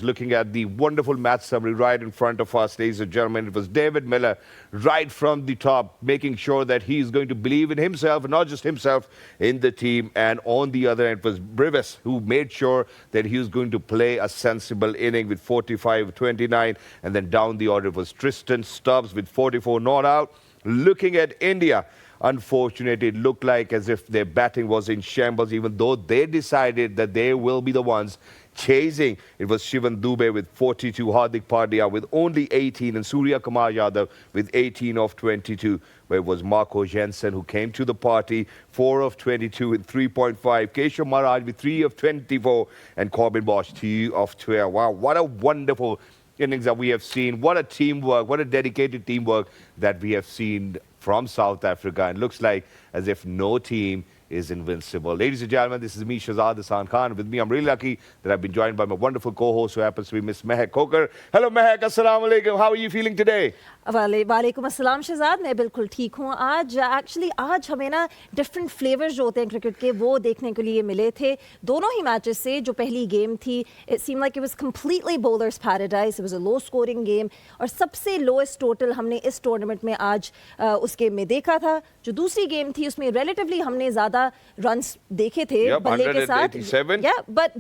Looking at the wonderful match summary right in front of us, ladies and gentlemen, it was David Miller right from the top, making sure that he is going to believe in himself, and not just himself, in the team. And on the other end, it was Brivis who made sure that he was going to play a sensible inning with 45-29. And then down the order, it was Tristan Stubbs with 44 not out. Looking at India, unfortunately, it looked like as if their batting was in shambles, even though they decided that they will be the ones chasing. It was Shivan Dubey with 42, Hardik Pandya with only 18, and Surya Kumar Yadav with 18 of 22. Where it was Marco Jensen who came to the party, 4 of 22 with 3.5. Keshav Maharaj with 3 of 24, and Corbin Bosch 2 of 12. Wow, what a wonderful innings that we have seen. What a teamwork, what a dedicated teamwork that we have seen from South Africa. And looks like as if no team is invincible. Ladies and gentlemen, this is me, Shahzad Hasan Khan. With me, I'm really lucky that I've been joined by my wonderful co-host who happens to be Miss Mehak Kokar. Hello Mehak, assalamu alaikum. How are you feeling today? वालेकुम अस्सलाम शहजाद, मैं बिल्कुल ठीक हूँ। आज हमें ना different flavours जो होते हैं क्रिकेट के, वो देखने के लिए मिले थे दोनों ही मैचेस से। जो पहली गेम थी, it seem like it was completely bowlers paradise, it was a low scoring game, और सबसे लोएस्ट टोटल हमने इस टूर्नामेंट में आज उस गेम में देखा था। जो दूसरी गेम थी, उसमें रिलेटिवली हमने ज़्यादा रन्स देखे थे बल्ले के साथ।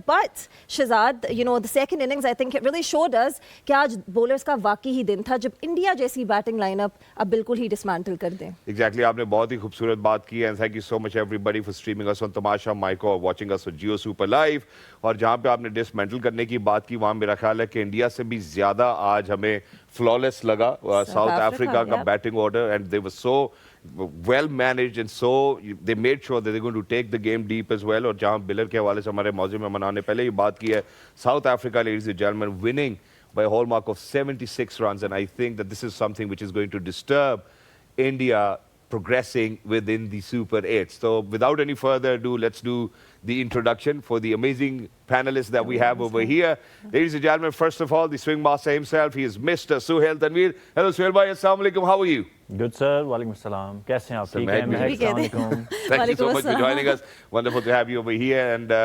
But Shahzad, you know, the second innings I think it really showed us कि आज बॉलर्स का वाकई ही दिन था जब इंडिया जैसी बैटिंग लाइनअप अब बिल्कुल ही डिसमेंटल कर दें। Exactly, आपने बहुत ही खूबसूरत बात की, and thank you so much everybody for streaming us on Tamasha, Myco, or watching us on Jio Super Live। और जहाँ पे आपने डिसमेंटल करने की बात की, वहाँ मेरा ख्याल है कि इंडिया से भी ज्यादा आज हमें फ्लॉलेस लगा साउथ अफ्रीका का batting order, and they were so well managed and so they made sure that they're going to take the game deep as well। और जहाँ बिलर के हवाले से हमारे मौजूद में मनाने पहले ही बात की है, south Africa, ladies and gentlemen, winning by a hallmark of 76 runs, and I think that this is something which is going to disturb India progressing within the Super 8. So without any further ado, let's do the introduction for the amazing panelists that we have over here. Ladies and gentlemen, first of all, the swing master himself, he is Mr. Suhail Tanveer. Hello Suhail bhai, assalamu alaikum, how are you? Good sir, walaikum assalam. कैसे हैं आप? ठीक हैं? Thank you so much for joining us. Wonderful to have you over here, and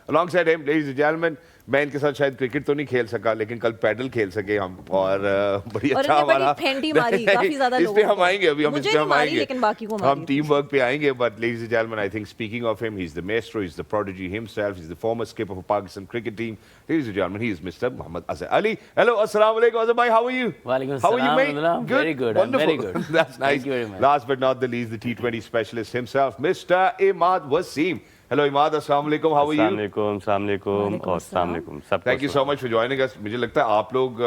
alongside him, ladies and gentlemen, मैं इनके साथ शायद cricket तो नहीं खेल सका, लेकिन कल पैडल खेल सके हम, और बड़ी अच्छा हमारा इस पे हम आएंगे, अभी हम इस पे हम आएंगे, हम टीम वर्क पे आएंगे। But ladies and gentleman, I think speaking of him, he is the maestro, he is the prodigy himself, he is the former skipper for Pakistan cricket team. Ladies and gentlemen, he is Mr. Mohammad Azhar Ali. Hello, assalamu alaikum Azhar bhai, how are you? Walaikum how are you, mate? Good? Very good. Wonderful. Very good. That's nice. Thank you very much. Last but not the least, the T20 specialist himself, Mr. Imad Wasim. Hello Imad, assalamu alaikum, how are you? Assalamu alaikum. Thank you so much for joining us. मुझे लगता है आप लोग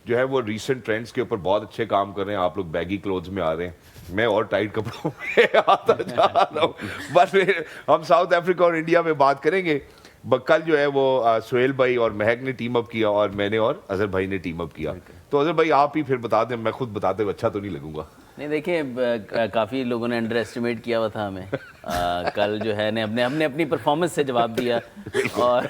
जो है वो recent trends के ऊपर बहुत अच्छे काम कर रहे हैं। आप लोग बैगी क्लोथ्स में आ रहे हैं, मैं और टाइट कपड़ों में आता जा रहा हूँ। बस हम साउथ अफ्रीका और इंडिया में बात करेंगे। कल जो है वो सुहेल भाई और महक ने टीम अप किया, और मैंने और अजहर भाई ने टीम अप किया। तो अजहर भाई आप ही फिर बता दें, मैं खुद बताते हुए अच्छा तो नहीं लगूंगा। नहीं, देखिए काफ़ी लोगों ने अंडर एस्टिमेट किया हुआ था हमें। कल जो है ने हमने अपनी परफॉर्मेंस से जवाब दिया, और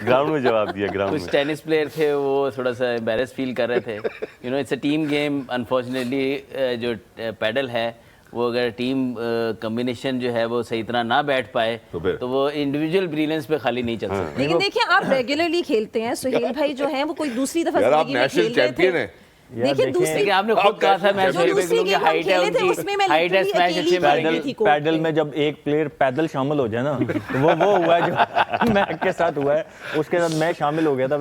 ग्राउंड में जवाब दिया। ग्राउंड कुछ टेनिस प्लेयर थे वो थोड़ा सा एम्बेरस फील कर रहे थे। You know, it's a team game. Unfortunately जो पैडल है, वो अगर टीम कॉम्बिनेशन जो है वो सही तरह ना बैठ पाए तो वो इंडिविजुअल ब्रिलियंस पे खाली नहीं चल सकता। लेकिन देखिए, आप रेगुलरली खेलते हैं, सुहेल भाई जो हैं वो कोई दूसरी दफा जिंदगी में खेल रहे थे। देखिए दूसरी, आपने खुद कहा था मैं उनकी हाइट है, उनकी हाइट है, स्मैश अच्छी मारेंगे थी। पैडल में जब एक प्लेयर पैदल शामिल हो जाए ना, तो वो हुआ है जो मैक के साथ हुआ है, उसके साथ मैं शामिल हो गया था।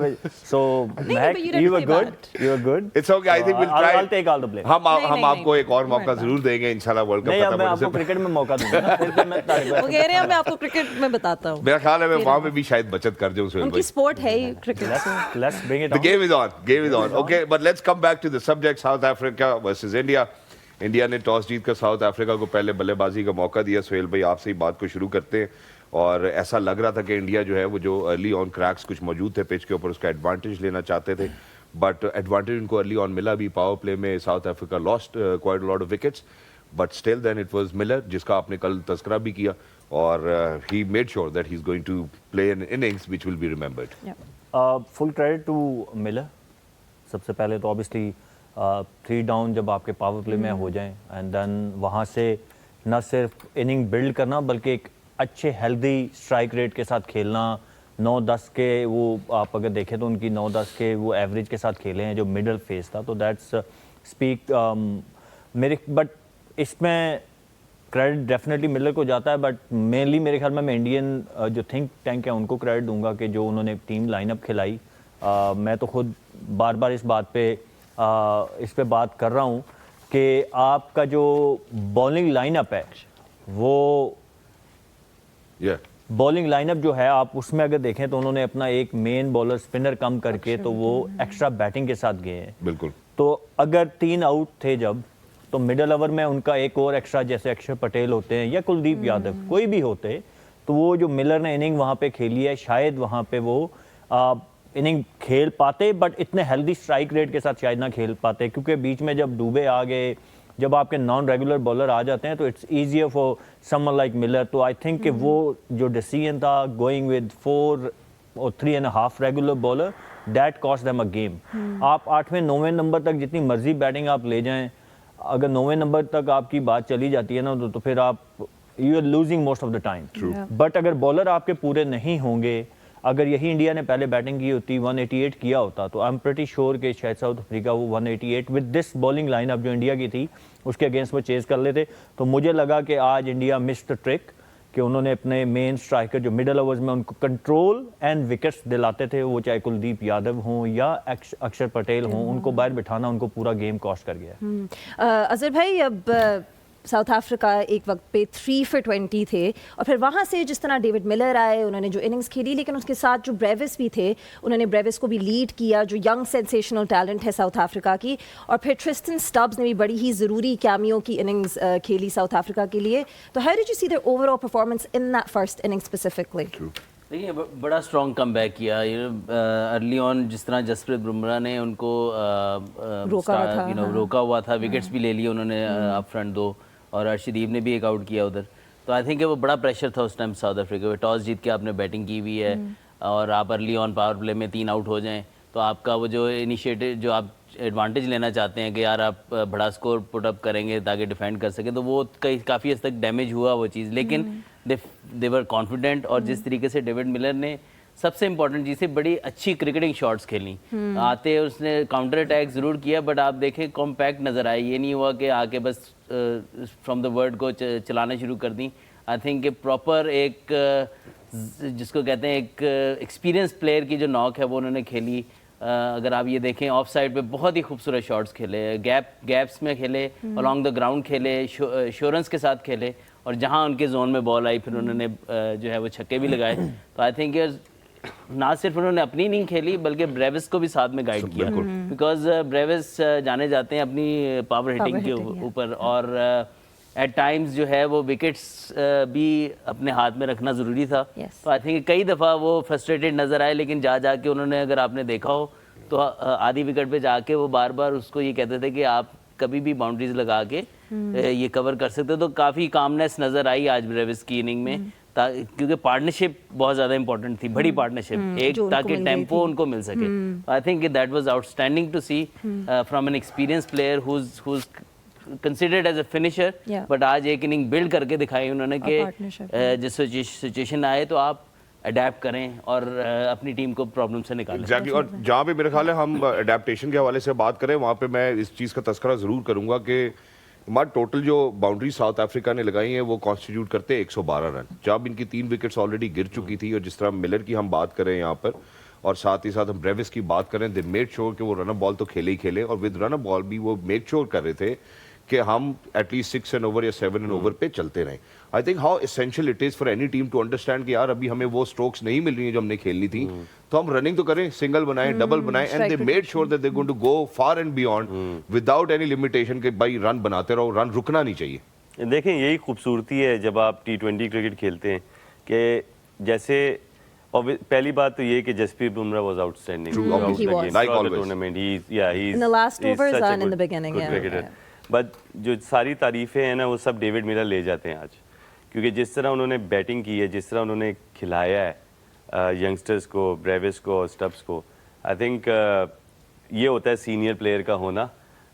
So Mac, you were good, it's okay, I think will try, I take all the blame. हम आपको एक और मौका जरूर देंगे इंशाल्लाह, वर्ल्ड कप खत्म होने से। मैं आपको क्रिकेट में मौका दूंगा ना, फिर मैं वो कह रहे हैं मैं आपको क्रिकेट में बताता हूं। मेरा ख्याल है मैं वहां पे भी शायद बचत कर दूं। उनकी स्पोर्ट है ही cricket. Let's bring it on. The game is on. Okay, but let's come back to the subject, South Africa versus India. India ने टॉस जीतकर साउथ अफ्रीका को पहले बल्लेबाजी का मौका दिया। सुहेल भाई, आपसे ही बात को शुरू करते हैं। और ऐसा लग रहा था कि इंडिया जो है वो जो अर्ली ऑन क्रैक्स कुछ मौजूद थे पिच के ऊपर, उसका एडवांटेज लेना चाहते थे, बट एडवांटेज उनको अर्ली ऑन मिला भी। पावर प्ले में South Africa lost quite a lot of wickets, but still then it was Miller, जिसका आपने कल तस्करा भी किया, और he made sure that he is going to play an innings which will be remembered. Full credit to Miller. सबसे पहले तो ऑब्वियसली 3 डाउन जब आपके पावर प्ले में हो जाएं, एंड देन वहाँ से न सिर्फ इनिंग बिल्ड करना, बल्कि एक अच्छे हेल्दी स्ट्राइक रेट के साथ खेलना, 9-10 के वो आप अगर देखें तो उनकी 9-10 के वो एवरेज के साथ खेले हैं जो मिडल फेस था, तो दैट्स स्पीक मेरे, बट इसमें क्रेडिट डेफिनेटली मिलर को जाता है, बट मेनली मेरे ख्याल में मैं इंडियन जो थिंक टैंक है उनको क्रेडिट दूंगा कि जो उन्होंने टीम लाइनअप खिलाई। मैं तो खुद बार बार इस पे बात कर रहा हूँ कि आपका जो बॉलिंग लाइनअप है वो बॉलिंग लाइनअप जो है आप उसमें अगर देखें तो उन्होंने अपना एक मेन बॉलर स्पिनर कम करके तो वो एक्स्ट्रा बैटिंग के साथ गए हैं। बिल्कुल। तो अगर 3 आउट थे जब, तो मिडल ओवर में उनका एक और एक्स्ट्रा, जैसे अक्षर पटेल होते हैं या कुलदीप यादव कोई भी होते, तो वो जो मिलर ने इनिंग वहाँ पे खेली है शायद वहाँ पे वो इनिंग खेल पाते, बट इतने हेल्दी स्ट्राइक रेट के साथ शायद ना खेल पाते, क्योंकि बीच में जब डूबे आ गए, जब आपके नॉन रेगुलर बॉलर आ जाते हैं तो it's easier for someone like Miller. तो आई थिंक कि वो जो डिसीजन था गोइंग विद 4 और 3.5 regular bowler, that cost them a game. आप 8वें 9वें नंबर तक जितनी मर्जी बैटिंग आप ले जाएं, अगर 9वें नंबर तक आपकी बात चली जाती है ना तो फिर आप you are losing most of the time. But अगर बॉलर आपके पूरे नहीं होंगे, अगर यही इंडिया ने पहले बैटिंग की होती, 188 किया होता, तो आई एम प्रीटी श्योर कि शायद साउथ अफ्रीका वो 188 विद दिस बॉलिंग लाइनअप जो इंडिया की थी उसके अगेंस्ट वो चेज कर लेते। तो मुझे लगा कि आज इंडिया मिस्ड द ट्रिक कि उन्होंने अपने मेन स्ट्राइकर जो मिडल ओवर्स में उनको कंट्रोल एंड विकेट्स दिलाते थे, वो चाहे कुलदीप यादव हों या अक्षर पटेल हों, उनको बाहर बिठाना उनको पूरा गेम कॉस्ट कर गया। अजहर भाई, अब साउथ अफ्रीका एक वक्त पे 3 for 20 थे, और फिर वहाँ से जिस तरह डेविड मिलर आए, उन्होंने जो इनिंग्स खेली, लेकिन उसके साथ जो ब्रेविस भी थे, उन्होंने ब्रेविस को भी लीड किया, जो यंग सेंसेशनल टैलेंट है साउथ अफ्रीका की, और फिर ट्रिस्टन स्टब्स ने भी बड़ी ही ज़रूरी कैमियो की इनिंग्स खेली साउथ अफ्रीका के लिए। तो how did you see their overall performance in that first inning specifically? देखिए बड़ा स्ट्रॉन्ग कम बैक किया, अर्ली ऑन जिस तरह जसप्रीत बुमराह ने उनको रोका हुआ था, विकेट्स भी ले लिए उन्होंने अप फ्रंट 2, और अर्शदीप ने भी एक आउट किया उधर। तो आई थिंक वो बड़ा प्रेशर था उस टाइम साउथ अफ्रीका में, टॉस जीत के आपने बैटिंग की हुई है और आप अर्ली ऑन पावर प्ले में 3 आउट हो जाएं, तो आपका वो जो इनिशिएटिव, जो आप एडवांटेज लेना चाहते हैं कि यार आप बड़ा स्कोर पुट अप करेंगे ताकि डिफेंड कर सकें, तो वो काफ़ी हद तक डैमेज हुआ वो चीज़। लेकिन दे वर कॉन्फिडेंट, और जिस तरीके से डेविड मिलर ने सबसे इंपॉर्टेंट चीज़ से बड़ी अच्छी क्रिकेटिंग शॉट्स खेली, आते उसने काउंटर अटैक ज़रूर किया, बट आप देखें कॉम्पैक्ट नज़र आई, ये नहीं हुआ कि आके बस फ्रॉम द वर्ड को चलाना शुरू कर दी। आई थिंक कि प्रॉपर एक जिसको कहते हैं एक एक्सपीरियंस प्लेयर की जो नॉक है वो उन्होंने खेली। अगर आप ये देखें ऑफ साइड पे बहुत ही खूबसूरत शॉट्स खेले, गैप्स में खेले, अलॉन्ग द ग्राउंड खेले, श्योरेंस के साथ खेले, और जहाँ उनके जोन में बॉल आई फिर उन्होंने जो है वो छक्के भी लगाए। तो आई थिंक ना सिर्फ उन्होंने अपनी नहीं खेली बल्कि ब्रेविस को भी साथ में गाइड किया, बिकॉज ब्रेविस जाने जाते हैं अपनी पावर हिटिंग के ऊपर, और एट टाइम्स जो है वो विकेट्स भी अपने हाथ में रखना ज़रूरी था। तो आई थिंक कई दफ़ा वो फ्रस्ट्रेटेड नज़र आए, लेकिन जाके उन्होंने, अगर आपने देखा हो तो आधी विकेट पे जाके वो बार बार उसको ये कहते थे कि आप कभी भी बाउंड्रीज लगा के ये कवर कर सकते हो। तो काफ़ी कामनेस नज़र आई आज ब्रेविस की इनिंग में, क्योंकि पार्टनरशिप बहुत ज़्यादा इंपॉर्टेंट थी, बड़ी पार्टनरशिप एक, ताकि टेम्पो उनको मिल सके। I think that was outstanding to see from an experience player who's considered as a finisher, but आज एक इनिंग बिल्ड करके दिखाई उन्होंने कि जिस सिचुएशन आए तो आप अडेप्ट करें और अपनी टीम को प्रॉब्लम से निकालें। Exactly. और जहाँ पे मेरे ख्याल है हम अडेप्टेशन के हवाले से बात करें, वहाँ पे मैं इस चीज़ का तस्करा ज़रूर करूँगा कि हमारा टोटल जो बाउंड्री साउथ अफ्रीका ने लगाई हैं वो कॉन्स्टिट्यूट करते हैं 112 रन, जब इनकी 3 विकेट्स ऑलरेडी गिर चुकी थी। और जिस तरह मिलर की हम बात करें यहाँ पर, और साथ ही साथ हम ब्रेविस की बात करें, दे मेड श्योर कि वो रन बॉल तो खेले ही खेले, और विद रन बॉल भी वो मेड श्योर कर रहे थे कि हम एटलीस्ट 6 एंड ओवर या 7 एंड ओवर पे चलते रहें। I think how essential it is for any team to understand कि यार अभी हमें वो स्ट्रोक्स नहीं मिल रही हैं जो हमने खेलनी थी, तो हम रनिंग तो करें, सिंगल बनाएं, डबल बनाएं, and they made sure that they going to go far and beyond without any limitation कि भाई रन बनाते रहो, रन रुकना नहीं चाहिए। देखें यही खूबसूरती है जब आप T20 क्रिकेट खेलते हैं कि जैसे, और पहली बात तो ये कि Jasprit Bumrah was outstanding tournament, in the last overs and in the beginning, yeah. But जो सारी तारीफें हैं ना वो सब डेविड मिलर ले जाते हैं आज, क्योंकि जिस तरह उन्होंने बैटिंग की है, जिस तरह उन्होंने खिलाया है यंगस्टर्स को, ब्रेविस को और स्टब्स को, आई थिंक ये होता है सीनियर प्लेयर का होना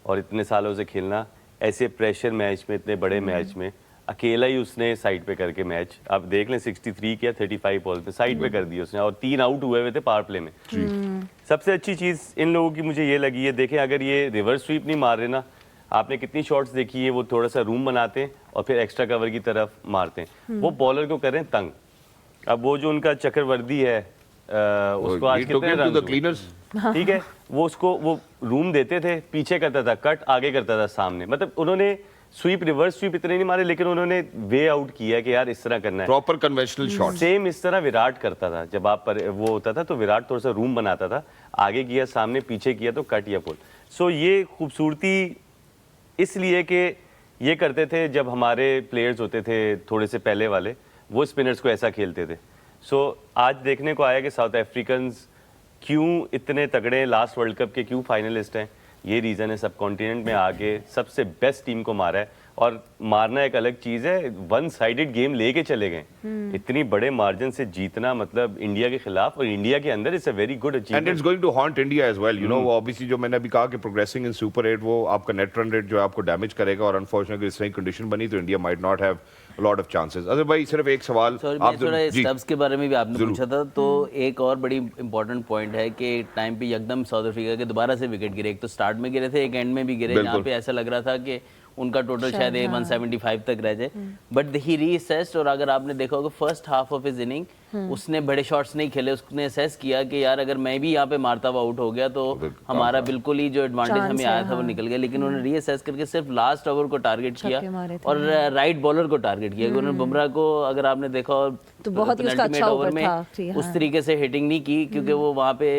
और इतने सालों से खेलना ऐसे प्रेशर मैच में, इतने बड़े मैच में। अकेला ही उसने साइड पे करके मैच, आप देख लें 63 किया 35 बॉल पे साइड पे कर दिया उसने, और 3 आउट हुए थे पावर प्ले में। सबसे अच्छी चीज़ इन लोगों की मुझे ये लगी है, देखें अगर ये रिवर्स स्वीप नहीं मार रहे ना, आपने कितनी शॉट्स देखी है, वो थोड़ा सा रूम बनाते हैं और फिर एक्स्ट्रा कवर की तरफ मारते हैं, वो बॉलर को कर रहे हैं तंग। अब वो जो उनका चक्रवर्ती है उसको आज कितने रन हुए? ठीक है, वो उसको वो रूम देते थे, पीछे करता था कट, आगे करता था सामने, मतलब उन्होंने स्वीप रिवर्स स्वीप इतने नहीं मारे, लेकिन उन्होंने वे आउट किया कि यार इस तरह करना है, प्रॉपर कन्वेंशनल शॉट। सेम इस तरह विराट करता था, जब आप पर वो होता था तो विराट थोड़ा सा रूम बनाता था, आगे किया सामने, पीछे किया तो कट या पुल। सो ये खूबसूरती इसलिए कि ये करते थे जब हमारे प्लेयर्स होते थे थोड़े से पहले वाले, वो स्पिनर्स को ऐसा खेलते थे। सो आज देखने को आया कि साउथ अफ्रीकन्स क्यों इतने तगड़े, लास्ट वर्ल्ड कप के क्यों फाइनलिस्ट हैं, ये रीज़न है। सब कॉन्टिनेंट में आगे सबसे बेस्ट टीम को मारा है, और मारना एक अलग चीज़ है, वन साइडेड गेम लेके चले गए, इतनी बड़े मार्जिन से जीतना, मतलब इंडिया के खिलाफ, और इंडिया के अंदर it's a very good and achievement. It's going to haunt India as well, you know. Obviously जो मैंने अभी कहा कि प्रोग्रेसिंग इन सुपर 8 वो आपका नेट रन रेट जो है आपको डैमेज करेगा, और अनफॉर्चुनेटली इस तरह की कंडीशन बनी तो India might not have a lot of chances. Azhar भाई सिर्फ एक सवाल, सॉरी, आप थोड़ा जी स्टब्स के बारे में भी आपने जरूर। पूछा था, तो एक और बड़ी इंपॉर्टेंट पॉइंट है कि टाइम पे एकदम साउथ अफ्रीका के दोबारा से विकेट गिरे, एक तो स्टार्ट में गिरे थे, एक एंड में भी गिरे, जहाँ बिल्कुल। पे ऐसा लग रहा था कि उनका टोटल शायद 175 तक रह जाए, बट ही रीअसेस्ड। और अगर आपने देखा होगा first half of his inning उसने बड़े शॉट्स नहीं खेले, उसने असेस किया कि यार अगर मैं भी यहाँ पे मारता हुआ आउट हो गया तो हमारा बिल्कुल ही जो एडवांटेज हमें आया था वो निकल गया, लेकिन उन्होंने रीअसेस करके सिर्फ लास्ट ओवर को टारगेट किया और राइट बॉलर को टारगेट किया। उन्होंने बुमराह को अगर आपने देखा तो बहुत ही उसका अच्छा ओवर था, उस तरीके से हिटिंग नहीं की, क्योंकि वो वहाँ पे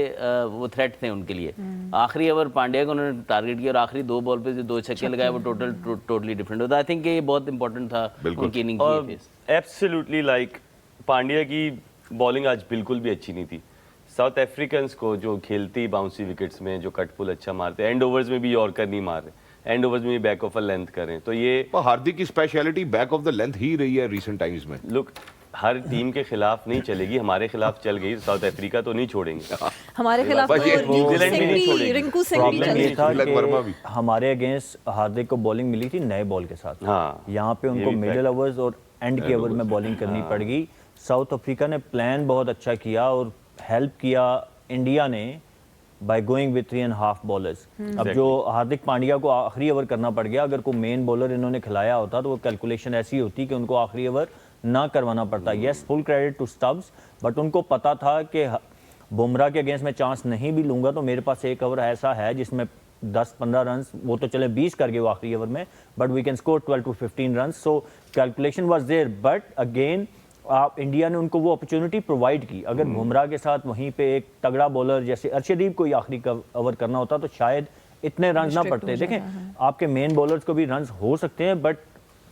वो थ्रेट थे उनके लिए। आखिरी ओवर पांड्या को उन्होंने टारगेट किया और आखिरी 2 बॉल पे जो 2 छक्के लगाए वो टोटली डिफरेंट होता। आई थिंक ये बहुत इंपॉर्टेंट था उनकी इनिंग की। एब्सोल्युटली, लाइक पांड्या की बॉलिंग आज बिल्कुल भी अच्छी नहीं थी। साउथ अफ्रीकन्स को जो खेलती बाउंसी विकेट्स में जो कट पुल अच्छा मारते, एंड ओवर्स में भी यॉर्कर नहीं मार रहे, एंड ओवर्स में भी बैक ऑफ अ लेंथ करें, तो ये हार्दिक की speciality back of the length ही रही है रिसेंट टाइम्स में। लुक, हर टीम के खिलाफ नहीं चलेगी, हमारे खिलाफ चल गई, साउथ अफ्रीका तो नहीं छोड़ेंगे। हमारे खिलाफ बस ये न्यूजीलैंड भी नहीं छोड़ेगी। रिंकू सिंह भी प्रॉब्लम ये चले। था तिलक वर्मा भी। कि हमारे अगेंस्ट हार्दिक को बॉलिंग मिली थी नए बॉल के साथ, हाँ, यहाँ पे ये उनको भी मिडिल fact ओवर्स और एंड के ओवर में बॉलिंग करनी पड़ गई। साउथ अफ्रीका ने प्लान बहुत अच्छा किया और हेल्प किया इंडिया ने बाय गोइंग विथ 3.5 बॉलर्स। अब जो हार्दिक पांड्या को आखिरी ओवर करना पड़ गया, अगर कोई मेन बॉलर इन्होंने खिलाया होता तो वो कैलकुलेशन ऐसी होती कि उनको आखिरी ओवर ना करवाना पड़ता। Yes, full credit to Stubbs, but उनको पता था कि बुमराह के अगेंस्ट में चांस नहीं भी लूंगा तो मेरे पास एक ओवर ऐसा है जिसमें 10-15 रन, वो तो चले 20 कर गए वो आखिरी ओवर में, but we can score 12 to 15 run. So calculation was there, but again आप इंडिया ने उनको वो अपॉर्चुनिटी प्रोवाइड की। अगर बुमराह के साथ वहीं पे एक तगड़ा बॉलर जैसे अर्शदीप को आखिरी ओवर करना होता तो शायद इतने रन ना पड़ते। देखें, आपके मेन बॉलर्स को भी रन हो सकते हैं, but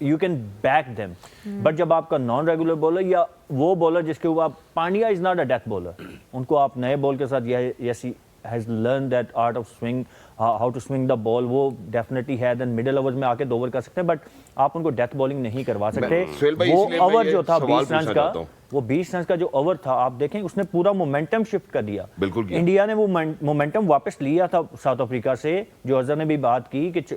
you can back them. But जब आपका नॉन रेगुलर बॉलर या वो बॉलर जिसके ऊपर Pandya is not a death bowler, उनको आप नए बॉल के साथ yes has learn that art of swing, how to swing the ball, वो डेफिनेटली है। देन मिडिल ओवर्स में आके 2 ओवर कर सकते हैं, बट आप उनको डेथ बॉलिंग नहीं करवा सकते। सुहेल भाई, वो इसलिए मैं ओवर ये जो था सवाल 20 रन पूछना का, चाहता हूं। वो 20 रन का जो ओवर था, आप देखें उसने पूरा मोमेंटम शिफ्ट कर दिया। बिल्कुल किया। इंडिया ने वो मोमेंटम वापस लिया था साउथ अफ्रीका से, जो अजहर ने भी बात की कि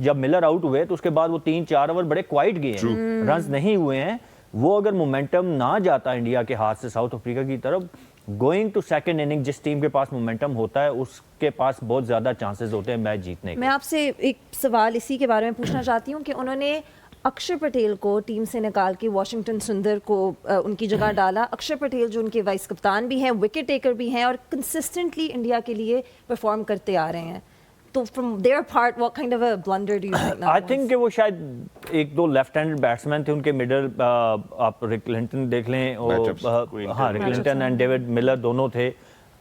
जब मिलर आउट हुए तो उसके बाद वो 3-4 ओवर बड़े क्वाइट गए हैं, रन नहीं हुए हैं। वो अगर मोमेंटम ना जाता इंडिया के हाथ से साउथ अफ्रीका की तरफ, गोइंग टू सेकंड इनिंग, जिस टीम के पास मोमेंटम होता है उसके पास बहुत ज़्यादा चांसेस होते हैं मैच जीतने के। मैं आपसे एक सवाल इसी के बारे में पूछना चाहती हूँ कि उन्होंने अक्षर पटेल को टीम से निकाल के वॉशिंगटन सुंदर को उनकी जगह डाला। अक्षर पटेल जो उनके वाइस कप्तान भी हैं, विकेट टेकर भी हैं और कंसिस्टेंटली इंडिया के लिए परफॉर्म करते आ रहे हैं, तो from there part what kind of a blunder do you think? I think कि वो शायद 1-2 लेफ्ट हैंडेड बैट्समैन थे उनके मिडल, आप रिक क्लिंटन देख लें और हाँ, रिक क्लिंटन एंड डेविड मिलर दोनों थे,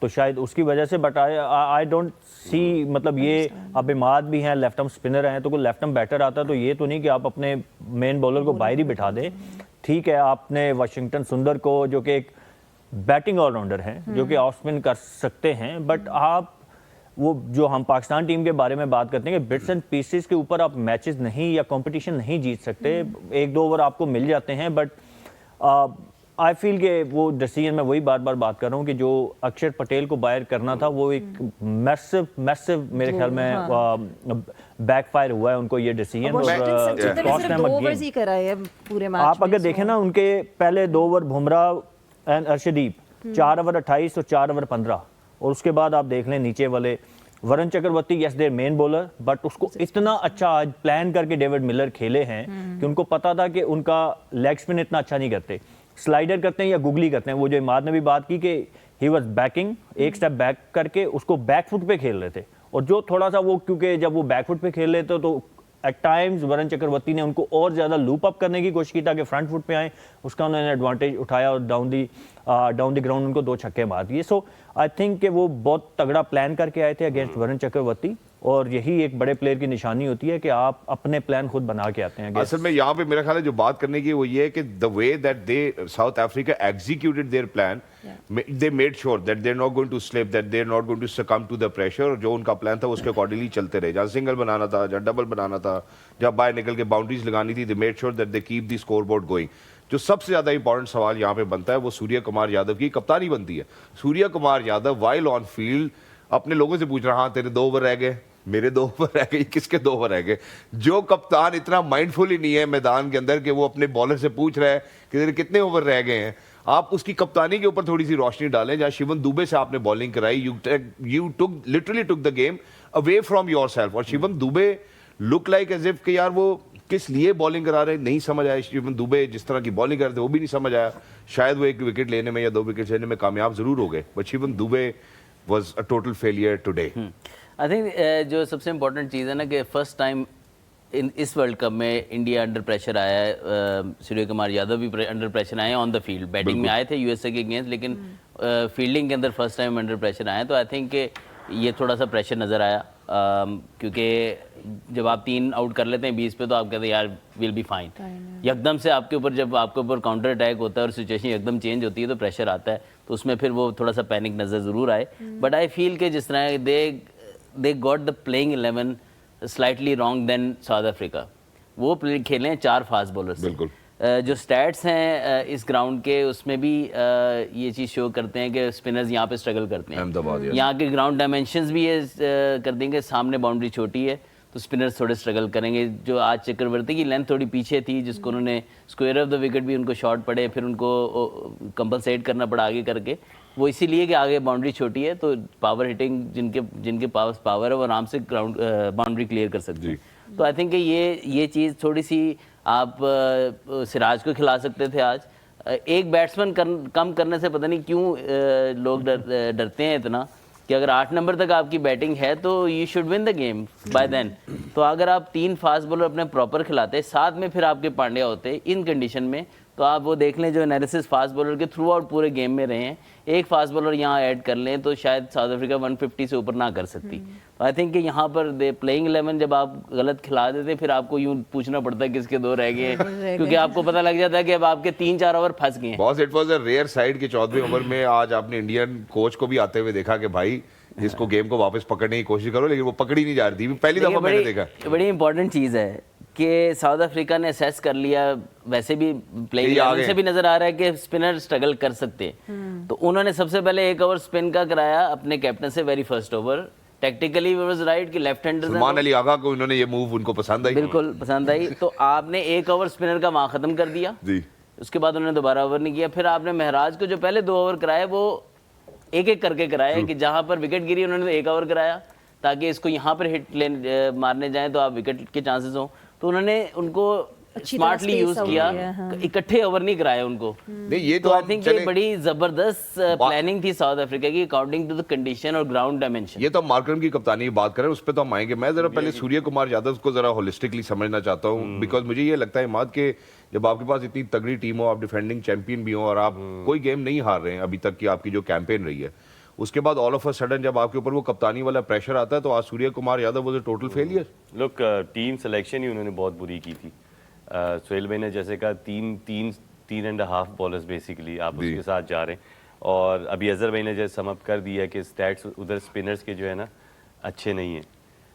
तो शायद उसकी वजह से। बट आई डोंट सी, मतलब ये अब इमाद भी हैं, लेफ्ट आर्म स्पिनर हैं, तो कोई लेफ्ट आर्म बैटर आता तो ये तो नहीं कि आप अपने मेन बॉलर को बाहर ही बिठा दें। ठीक है, आपने वाशिंगटन सुंदर को जो कि एक बैटिंग ऑलराउंडर हैं, जो कि ऑफ स्पिन कर सकते हैं, बट आप वो जो हम पाकिस्तान टीम के बारे में बात करते हैं कि बिट्स एंड पीसेस के ऊपर आप मैचेस नहीं या कंपटीशन नहीं जीत सकते। 1-2 ओवर आपको मिल जाते हैं, बट आई फील कि वो डिसीजन मैं वही बार बार बात कर रहा हूँ कि जो अक्षर पटेल को बाहर करना था वो एक मैसिव मेरे ख्याल में बैकफायर हुआ है उनको ये डिसीजन। वॉशिंगटन संजू ने सिर्फ 2 ओवर्स ही कराए हैं पूरे मैच में। आप अगर देखें ना उनके पहले 2 over Bumrah and Arshdeep 4 over 28 और 4 ओवर 15, और उसके बाद आप देख लें नीचे वाले Varun Chakravarthy, yes their main bowler, but उसको इतना अच्छा आज प्लान करके डेविड मिलर खेले हैं कि उनको पता था कि उनका लेग स्पिन इतना अच्छा नहीं करते, स्लाइडर करते हैं या गुगली करते हैं। वो जो इमाद ने भी बात की कि ही वाज बैकिंग, एक स्टेप बैक करके उसको बैक फुट पे खेल रहे थे, और जो थोड़ा सा वो क्योंकि जब वो बैक फुट पे खेल रहे थे तो एट टाइम्स वरुण चक्रवर्ती ने उनको और ज़्यादा लूप अप करने की कोशिश की ताकि फ्रंट फुट पे आए, उसका उन्होंने एडवांटेज उठाया और डाउन द ग्राउंड उनको 2 छक्के मार दिए। सो आई थिंक कि वो बहुत तगड़ा प्लान करके आए थे अगेंस्ट वरुण चक्रवर्ती, और यही एक बड़े प्लेयर की निशानी होती है कि आप अपने प्लान खुद बना के आते हैं। असल में यहाँ पे मेरा ख्याल है जो बात करने की वो ये है कि the way that they South Africa executed their plan, they made sure that they are not going to slip, that they are not going to succumb to the pressure. जो उनका प्लान था उसके अकॉर्डिंगली चलते रहे। जहाँ single बनाना था, जहाँ double बनाना था, जहाँ बाहर निकल के बाउंड्रीज लगानी थी, दे made sure that they keep the score board going. जो सबसे ज्यादा इंपॉर्टेंट सवाल यहाँ पे बनता है वो सूर्य कुमार यादव की कप्तानी बनती है। Surya Kumar Yadav while on field अपने लोगों से पूछ रहा, हाँ तेरे 2 ओवर रह गए, मेरे 2 ओवर रह गए, किसके 2 ओवर रह गए। जो कप्तान इतना माइंडफुल ही नहीं है मैदान के अंदर कि वो अपने बॉलर से पूछ रहा है कि तेरे कितने ओवर रह गए हैं, आप उसकी कप्तानी के ऊपर थोड़ी सी रोशनी डालें। जहाँ शिवम दुबे से आपने बॉलिंग कराई, you took literally took the game away from yourself, और Shivam Dube look like as if कि यार वो किस लिए बॉलिंग करा रहे नहीं समझ आया। शिवम दुबे जिस तरह की बॉलिंग कर रहे थे वो भी नहीं समझ आया। शायद वो 1 विकेट लेने में या 2 विकेट लेने में कामयाब जरूर हो गए, but Shivam Dubey was a total failure today. I think जो सबसे इम्पोर्टेंट चीज़ है ना कि फर्स्ट टाइम इस वर्ल्ड कप में इंडिया अंडर प्रेशर आया है। सूर्य कुमार यादव भी अंडर प्रेशर आए हैं ऑन द फील्ड। बैटिंग में आए थे यूएसए के अगेंस्ट, लेकिन फील्डिंग के अंदर फर्स्ट टाइम अंडर प्रेशर आए हैं। तो आई थिंक ये थोड़ा सा प्रेशर नज़र आया, क्योंकि जब आप 3 आउट कर लेते हैं 20 पे तो आप कहते हैं यार विल बी फाइन। एकदम से आपके ऊपर जब आपके ऊपर काउंटर अटैक होता है और सिचुएशन एकदम चेंज होती है तो प्रेशर आता है, तो उसमें फिर वो थोड़ा सा पैनिक नज़र ज़रूर आए। बट आई फील कि जिस तरह they got the playing 11 slightly wrong than South Africa. वो प्ले खेले हैं 4 फास्ट बॉलर्स। बिल्कुल। जो स्टैट्स हैं इस ग्राउंड के उसमें भी ये चीज़ शो करते हैं कि स्पिनर्स यहाँ पे स्ट्रगल करते हैं। यहाँ के ग्राउंड डायमेंशंस भी ये कर देंगे, सामने बाउंड्री छोटी है तो स्पिनर्स थोड़े स्ट्रगल करेंगे। जो आज चक्रवर्ती की लेंथ थोड़ी पीछे थी, जिसको उन्होंने स्क्वायर ऑफ द विकेट भी उनको शॉट पड़े, फिर उनको कंपलसेट करना पड़ा आगे करके। वो इसीलिए कि आगे बाउंड्री छोटी है तो पावर हिटिंग जिनके पास पावर है वो आराम से ग्राउंड बाउंड्री क्लियर कर सकते हैं। तो आई थिंक ये चीज़ थोड़ी सी आप सिराज को खिला सकते थे आज। एक बैट्समैन कम करने से पता नहीं क्यों लोग डरते हैं इतना कि अगर 8 नंबर तक आपकी बैटिंग है तो you should win the game by then. तो अगर आप 3 फास्ट बॉलर अपने प्रॉपर खिलाते, साथ में फिर आपके पांड्या होते इन कंडीशन में, तो आप वो देख लें जो एनालिसिस फास्ट बॉलर के थ्रू आउट पूरे गेम में रहे हैं, एक फास्ट बॉलर यहाँ ऐड कर लें तो शायद साउथ अफ्रीका 150 से ऊपर ना कर सकती। तो आई थिंक कि यहाँ पर प्लेइंग 11 जब आप गलत खिला देते फिर आपको यूँ पूछना पड़ता है किसके 2 रह गए, क्योंकि आपको पता लग जाता है कि अब आपके 3-4 ओवर फंस गए हैं। Boss it was a rare side के 14वें ओवर में आज आपने इंडियन कोच को भी आते हुए देखा कि भाई इसको गेम को वापस पकड़ने की कोशिश करो, लेकिन वो पकड़ी नहीं जा रही थी। पहली दफा मैंने देखा। बड़ी इंपॉर्टेंट चीज़ है कि साउथ अफ्रीका ने असेस कर लिया, वैसे भी प्लेइंग 11 से भी नजर आ रहा है कि स्पिनर स्ट्रगल कर सकते हैं। तो उन्होंने सबसे पहले 1 ओवर स्पिन का कराया अपने कैप्टन से, very first over. Tactically was right कि लेफ्ट हैंडर सलमान अली आगा को इन्होंने ये मूव उनको पसंद आई, बिल्कुल पसंद आई। तो आपने 1 ओवर स्पिनर का वहां खत्म कर दिया जी। उसके बाद उन्होंने दोबारा ओवर नहीं किया। फिर आपने महराज को जो पहले 2 ओवर कराए वो एक करके कराए कि जहां पर विकेट गिरी उन्होंने 1 ओवर कराया ताकि इसको यहाँ पर हिट मारने जाए तो आप विकेट के चांसेस हो। तो उन्होंने उनको स्मार्टली यूज किया, इकट्ठे ओवर नहीं कराए उनको। नहीं ये तो आई थिंक ये बड़ी जबरदस्त प्लानिंग थी साउथ अफ्रीका की अकॉर्डिंग टू द कंडीशन और ग्राउंड डायमेंशन। ये तो मार्करम की कप्तानी की बात करें, उस पर तो हम आएंगे। मैं जरा पहले सूर्य कुमार यादव को जरा होलिस्टिकली समझना चाहता हूँ, बिकॉज मुझे ये लगता है इमाद के जब आपके पास इतनी तगड़ी टीम हो, आप डिफेंडिंग चैंपियन भी हो और आप कोई गेम नहीं हार रहे हैं अभी तक की आपकी जो कैंपेन रही है, उसके बाद ऑल ऑफ अ सडन जब आपके ऊपर वो कप्तानी वाला प्रेशर आता है तो आज Surya Kumar Yadav was a total failure. लोग टीम सिलेक्शन ही उन्होंने बहुत बुरी की थी। सोहेल भाई ने जैसे कहा 3.5 बॉलर्स बेसिकली आप उसके साथ जा रहे हैं, और अभी अजहर भाई ने जैसे समअप कर दिया कि स्टैट्स उधर स्पिनर्स के जो है ना अच्छे नहीं हैं।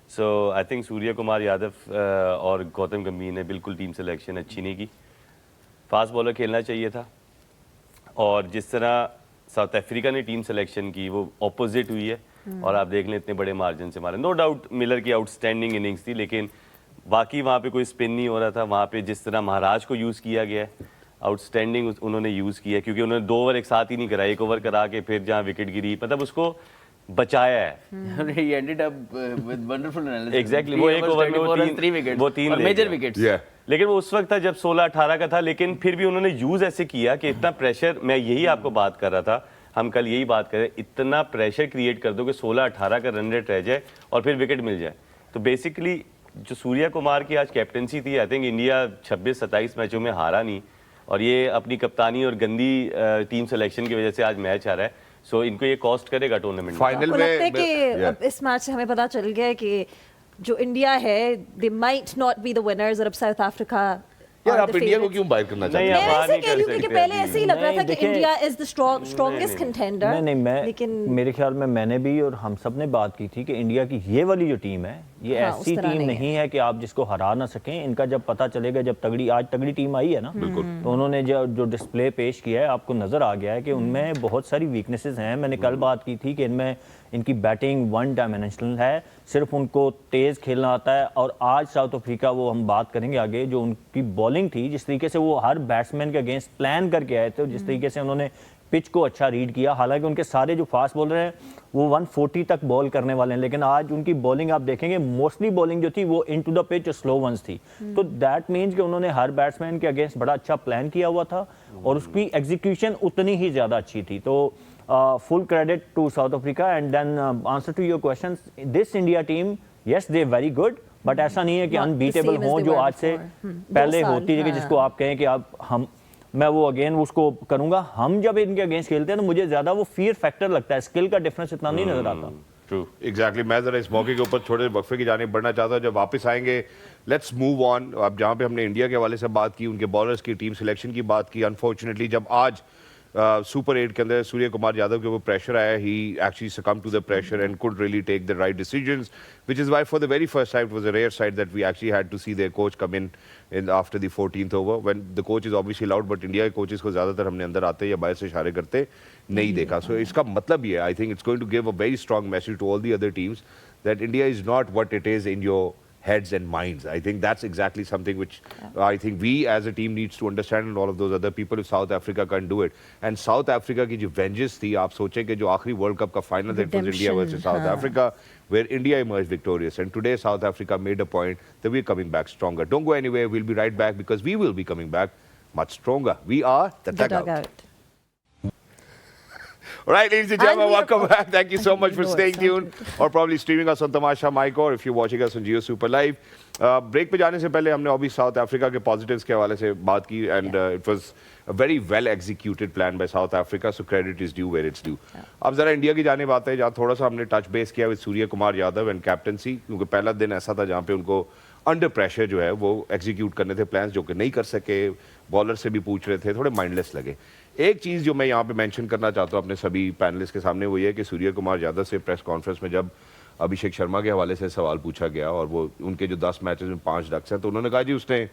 सो आई थिंक सूर्य कुमार यादव और गौतम गंभीर ने बिल्कुल टीम सिलेक्शन अच्छी नहीं की। फास्ट बॉलर खेलना चाहिए था, और जिस तरह साउथ अफ्रीका ने टीम सिलेक्शन की वो ऑपोजिट हुई है और आप देख लें इतने बड़े मार्जिन से मारे। नो डाउट मिलर की आउटस्टैंडिंग इनिंग्स थी, लेकिन बाकी वहाँ पे कोई स्पिन नहीं हो रहा था। वहाँ पे जिस तरह महाराज को यूज़ किया गया है, आउटस्टैंडिंग उन्होंने यूज़ किया, क्योंकि उन्होंने 2 ओवर एक साथ ही नहीं करा, 1 ओवर करा के फिर जहाँ विकेट गिरी, मतलब उसको बचाया है। He ended up with wonderful analysis. Exactly 3 वो 1 overs, ओवर में 24 runs, 3 wickets वो 3 और ले मेजर गया। विकेट्स। Yeah. लेकिन वो उस वक्त था जब 16-18 का था, लेकिन फिर भी उन्होंने यूज ऐसे किया कि इतना प्रेशर, मैं यही आपको बात कर रहा था, हम कल यही बात कर रहे हैं, इतना प्रेशर क्रिएट कर दो कि 16-18 का रन रेट रह जाए और फिर विकेट मिल जाए। तो बेसिकली जो सूर्या कुमार की आज कैप्टनसी थी, आई थिंक इंडिया 26-27 मैचों में हारा नहीं, और ये अपनी कप्तानी और गंदी टीम सिलेक्शन की वजह से आज मैच आ रहा है। सो इनको ये कॉस्ट करेगा टूर्नामेंट में। फाइनल आपको लगता है में कि अब इस मैच से हमें पता चल गया है कि जो इंडिया है they might not be the winners और अब साउथ अफ्रीका यार आप इंडिया को क्यों बाहर करना चाहते नहीं, हैं? आप मैं बाहर ऐसे नहीं कह कर रही हूँ क्योंकि सकते पहले अभी। ऐसे ही लग रहा नहीं, था कि देखिए- India is the strongest contender. नहीं मैं लेकिन मेरे ख्याल में मैंने भी और हम सब ने बात की थी कि इंडिया की ये वाली जो टीम है ये हाँ, उस ऐसी तरह टीम नहीं नहीं है कि आप जिसको हरा ना सकें। इनका जब पता चलेगा, जब आज तगड़ी टीम आई है ना, तो उन्होंने जो डिस्प्ले पेश किया है आपको नजर आ गया है कि उनमें बहुत सारी वीकनेसेस हैं। मैंने कल बात की थी कि इनमें इनकी बैटिंग 1 डायमेंशनल है, सिर्फ उनको तेज़ खेलना आता है। और आज साउथ अफ्रीका, वो हम बात करेंगे आगे, जो उनकी बॉलिंग थी, जिस तरीके से वो हर बैट्समैन के अगेंस्ट प्लान करके आए थे, जिस तरीके से उन्होंने पिच को अच्छा रीड किया। हालांकि उनके सारे जो फास्ट बॉलर हैं वो 140 तक बॉल करने वाले हैं, लेकिन आज उनकी बॉलिंग आप देखेंगे मोस्टली बॉलिंग जो थी वो into the pitch slow ones थी। तो दैट मीन्स कि उन्होंने हर बैट्समैन के अगेंस्ट बड़ा अच्छा प्लान किया हुआ था और उसकी एग्जीक्यूशन उतनी ही ज़्यादा अच्छी थी। तो full credit to South Africa. And then answer to your questions, this India team, yes, they're very good, but ऐसा नहीं है कि Not the unbeatable same as हो they जो were आज से before. पहले 2 साल, होती है, कि हाँ। जिसको आप कहें कि आप मैं वो अगेन उसको करूंगा। हम जब इनके अगेंस्ट खेलते हैं तो मुझे ज्यादा वो फियर फैक्टर लगता है, स्किल का डिफरेंस इतना नहीं नजर आता। ट्रू। एग्जैक्टली मैं जरा इस मौके के ऊपर छोटे वक्फे की जाने बढ़ना चाहता हूँ। जब वापस आएंगे लेट्स मूव ऑन। अब जहाँ पे हमने इंडिया के हवाले से बात की, उनके बॉलर्स की टीम सिलेक्शन की बात की, अनफॉर्चुनेटली जब आज सुपर 8 के अंदर सूर्य कुमार यादव के ऊपर प्रेशर आया, ही actually succumbed to the pressure and could really take the right decisions, which is why for the very first time it was a rare sight that we actually had to see their coach come in after the 14th over, when the coach is obviously loud, but India के coaches को ज़्यादातर हमने अंदर आते या बाहर से इशारे करते नहीं देखा। So इसका मतलब ये है, I think it's going to give a very strong message to all the other teams that India is not what it is in your heads and minds. I think that's exactly something which I think we as a team needs to understand, and all of those other people if South Africa can't do it. And South Africa की जो vengeance थी, आप सोचें कि जो आखिरी World Cup का final that was India versus South Africa, where India emerged victorious, and today South Africa made a point that we're coming back stronger. Don't go anywhere. We'll be right back because we will be coming back much stronger. We are the dugout. All right, ladies and gentlemen, we are welcome back. Thank you so much for No, staying it's not tuned or probably streaming us on Tamasha Mike, or if you're watching us on Jio Super Live. Break पे जाने से पहले हमने अभी south Africa के positives के हवाले से बात की, and it was a very well executed plan by South Africa, so credit is due where it's due. अब जरा इंडिया की जाने बात है, जहाँ थोड़ा सा हमने टच बेस किया with Surya Kumar Yadav and captaincy, क्योंकि पहला दिन ऐसा था जहाँ पे उनको अंडर प्रेशर जो है वो एग्जीक्यूट करने थे प्लान्स, जो कि नहीं कर सके। बॉलर से भी पूछ रहे थे, थोड़े माइंडलेस लगे। एक चीज़ जो मैं यहाँ पे मेंशन करना चाहता हूँ अपने सभी पैनलिस्ट के सामने, वो ये है कि सूर्य कुमार यादव से प्रेस कॉन्फ्रेंस में जब अभिषेक शर्मा के हवाले से सवाल पूछा गया और वो उनके जो 10 मैचेस में 5 डक्स हैं, तो उन्होंने कहा जी उसने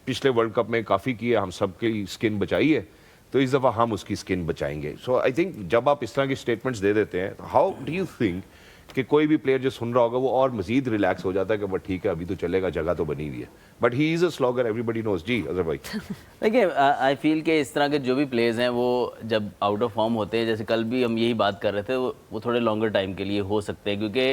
पिछले वर्ल्ड कप में काफ़ी किया, हम सबकी स्किन बचाई है, तो इस दफ़ा हम उसकी स्किन बचाएंगे। सो आई थिंक जब आप इस तरह की स्टेटमेंट्स दे देते हैं, हाउ डू यू थिंक कि कोई भी प्लेयर जो सुन रहा होगा वो और मजीद रिलैक्स हो जाता है कि बट ठीक है अभी तो चलेगा, जगह तो बनी हुई है। But he is a slogger, everybody knows. जी अजहर भाई। देखिए, आई फील कि इस तरह के जो भी प्लेयर्स हैं वो जब आउट ऑफ फॉर्म होते हैं, जैसे कल भी हम यही बात कर रहे थे, वो थोड़े लॉन्गर टाइम के लिए हो सकते हैं, क्योंकि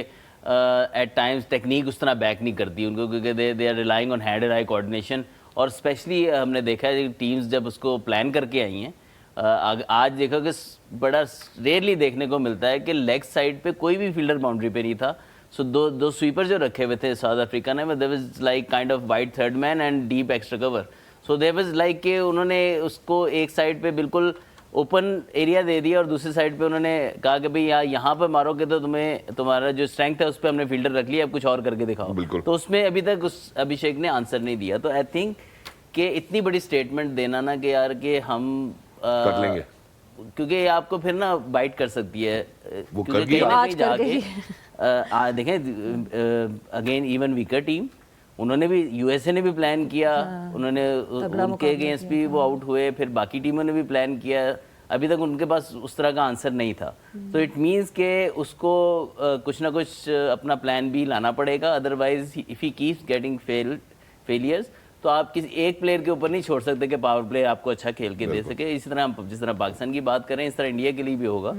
एट टाइम्स टेक्निक उस तरह बैक नहीं करती उनको, क्योंकि they are relying on hand and eye coordination. और स्पेशली हमने देखा है टीम्स जब उसको प्लान करके आई हैं, आज देखो कि बड़ा रेयरली देखने को मिलता है कि लेग साइड पे कोई भी फील्डर बाउंड्री पे नहीं था। सो दो स्वीपर जो रखे हुए थे साउथ अफ्रीका ने, there was like kind of wide third man and deep extra cover. So there was like कि उन्होंने उसको एक साइड पे बिल्कुल ओपन एरिया दे दिया और दूसरी साइड पे उन्होंने कहा कि भाई यहाँ पे मारोगे तो तुम्हारा जो स्ट्रेंथ है उस पर हमने फील्डर रख लिया, अब कुछ और करके दिखाओ। बिल्कुल। तो उसमें अभी तक उस अभिषेक ने आंसर नहीं दिया। तो आई थिंक कि इतनी बड़ी स्टेटमेंट देना ना कि यार कि हम कर लेंगे, क्योंकि आपको फिर ना बाइट कर सकती है। वो क्योंकि कर गई। कहीं ना आज कहीं कर गई। जाके देखें अगेन इवन वीकर टीम, उन्होंने भी यूएसए ने भी प्लान किया, उन्होंने तगड़ा उनके मुकाबला अगेंस्ट भी वो आउट हुए, फिर बाकी टीमों ने भी प्लान किया, अभी तक उनके पास उस तरह का आंसर नहीं था। तो इट मीन्स के उसको कुछ ना कुछ अपना प्लान भी लाना पड़ेगा, otherwise if he keeps getting failures तो आप किसी एक प्लेयर के ऊपर नहीं छोड़ सकते कि पावर प्ले आपको अच्छा खेल के दे सके। इसी तरह हम जिस तरह पाकिस्तान की बात करें, इस तरह इंडिया के लिए भी होगा।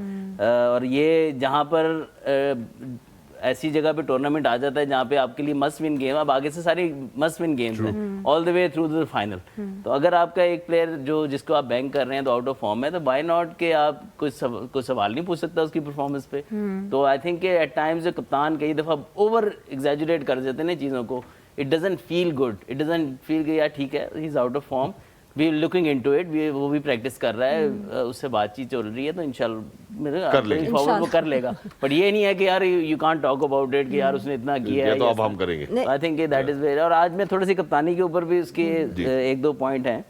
और ये जहाँ पर ऐसी जगह पे टूर्नामेंट आ जाता है जहाँ पे आपके लिए मस्ट विन गेम, अब आगे से सारी मस्ट विन गेम्स हैं all the way through the final. तो अगर आपका एक प्लेयर जिसको आप बैंक कर रहे हैं तो आउट ऑफ फॉर्म है, तो बाय नॉट के आप कुछ सवाल नहीं पूछ सकता उसकी परफॉर्मेंस पे। तो आई थिंक एट टाइम्स जो कप्तान कई दफ़ा ओवर एग्जैजुरेट कर देते हैं चीज़ों को, it doesn't feel good, it doesn't feel कि यार ठीक है he is out of form, we looking into it, वो भी प्रैक्टिस कर रहा है, उससे बातचीत चल रही है, तो इंशाल्लाह फॉरवर्ड वो कर लेगा। बट ये नहीं है कि यार you can't talk about it कि यार उसने इतना किया है, तो अब हम करेंगे। आई थिंक दैट इज वेरी। और आज मैं थोड़ी सी कप्तानी के ऊपर भी उसके एक दो पॉइंट हैं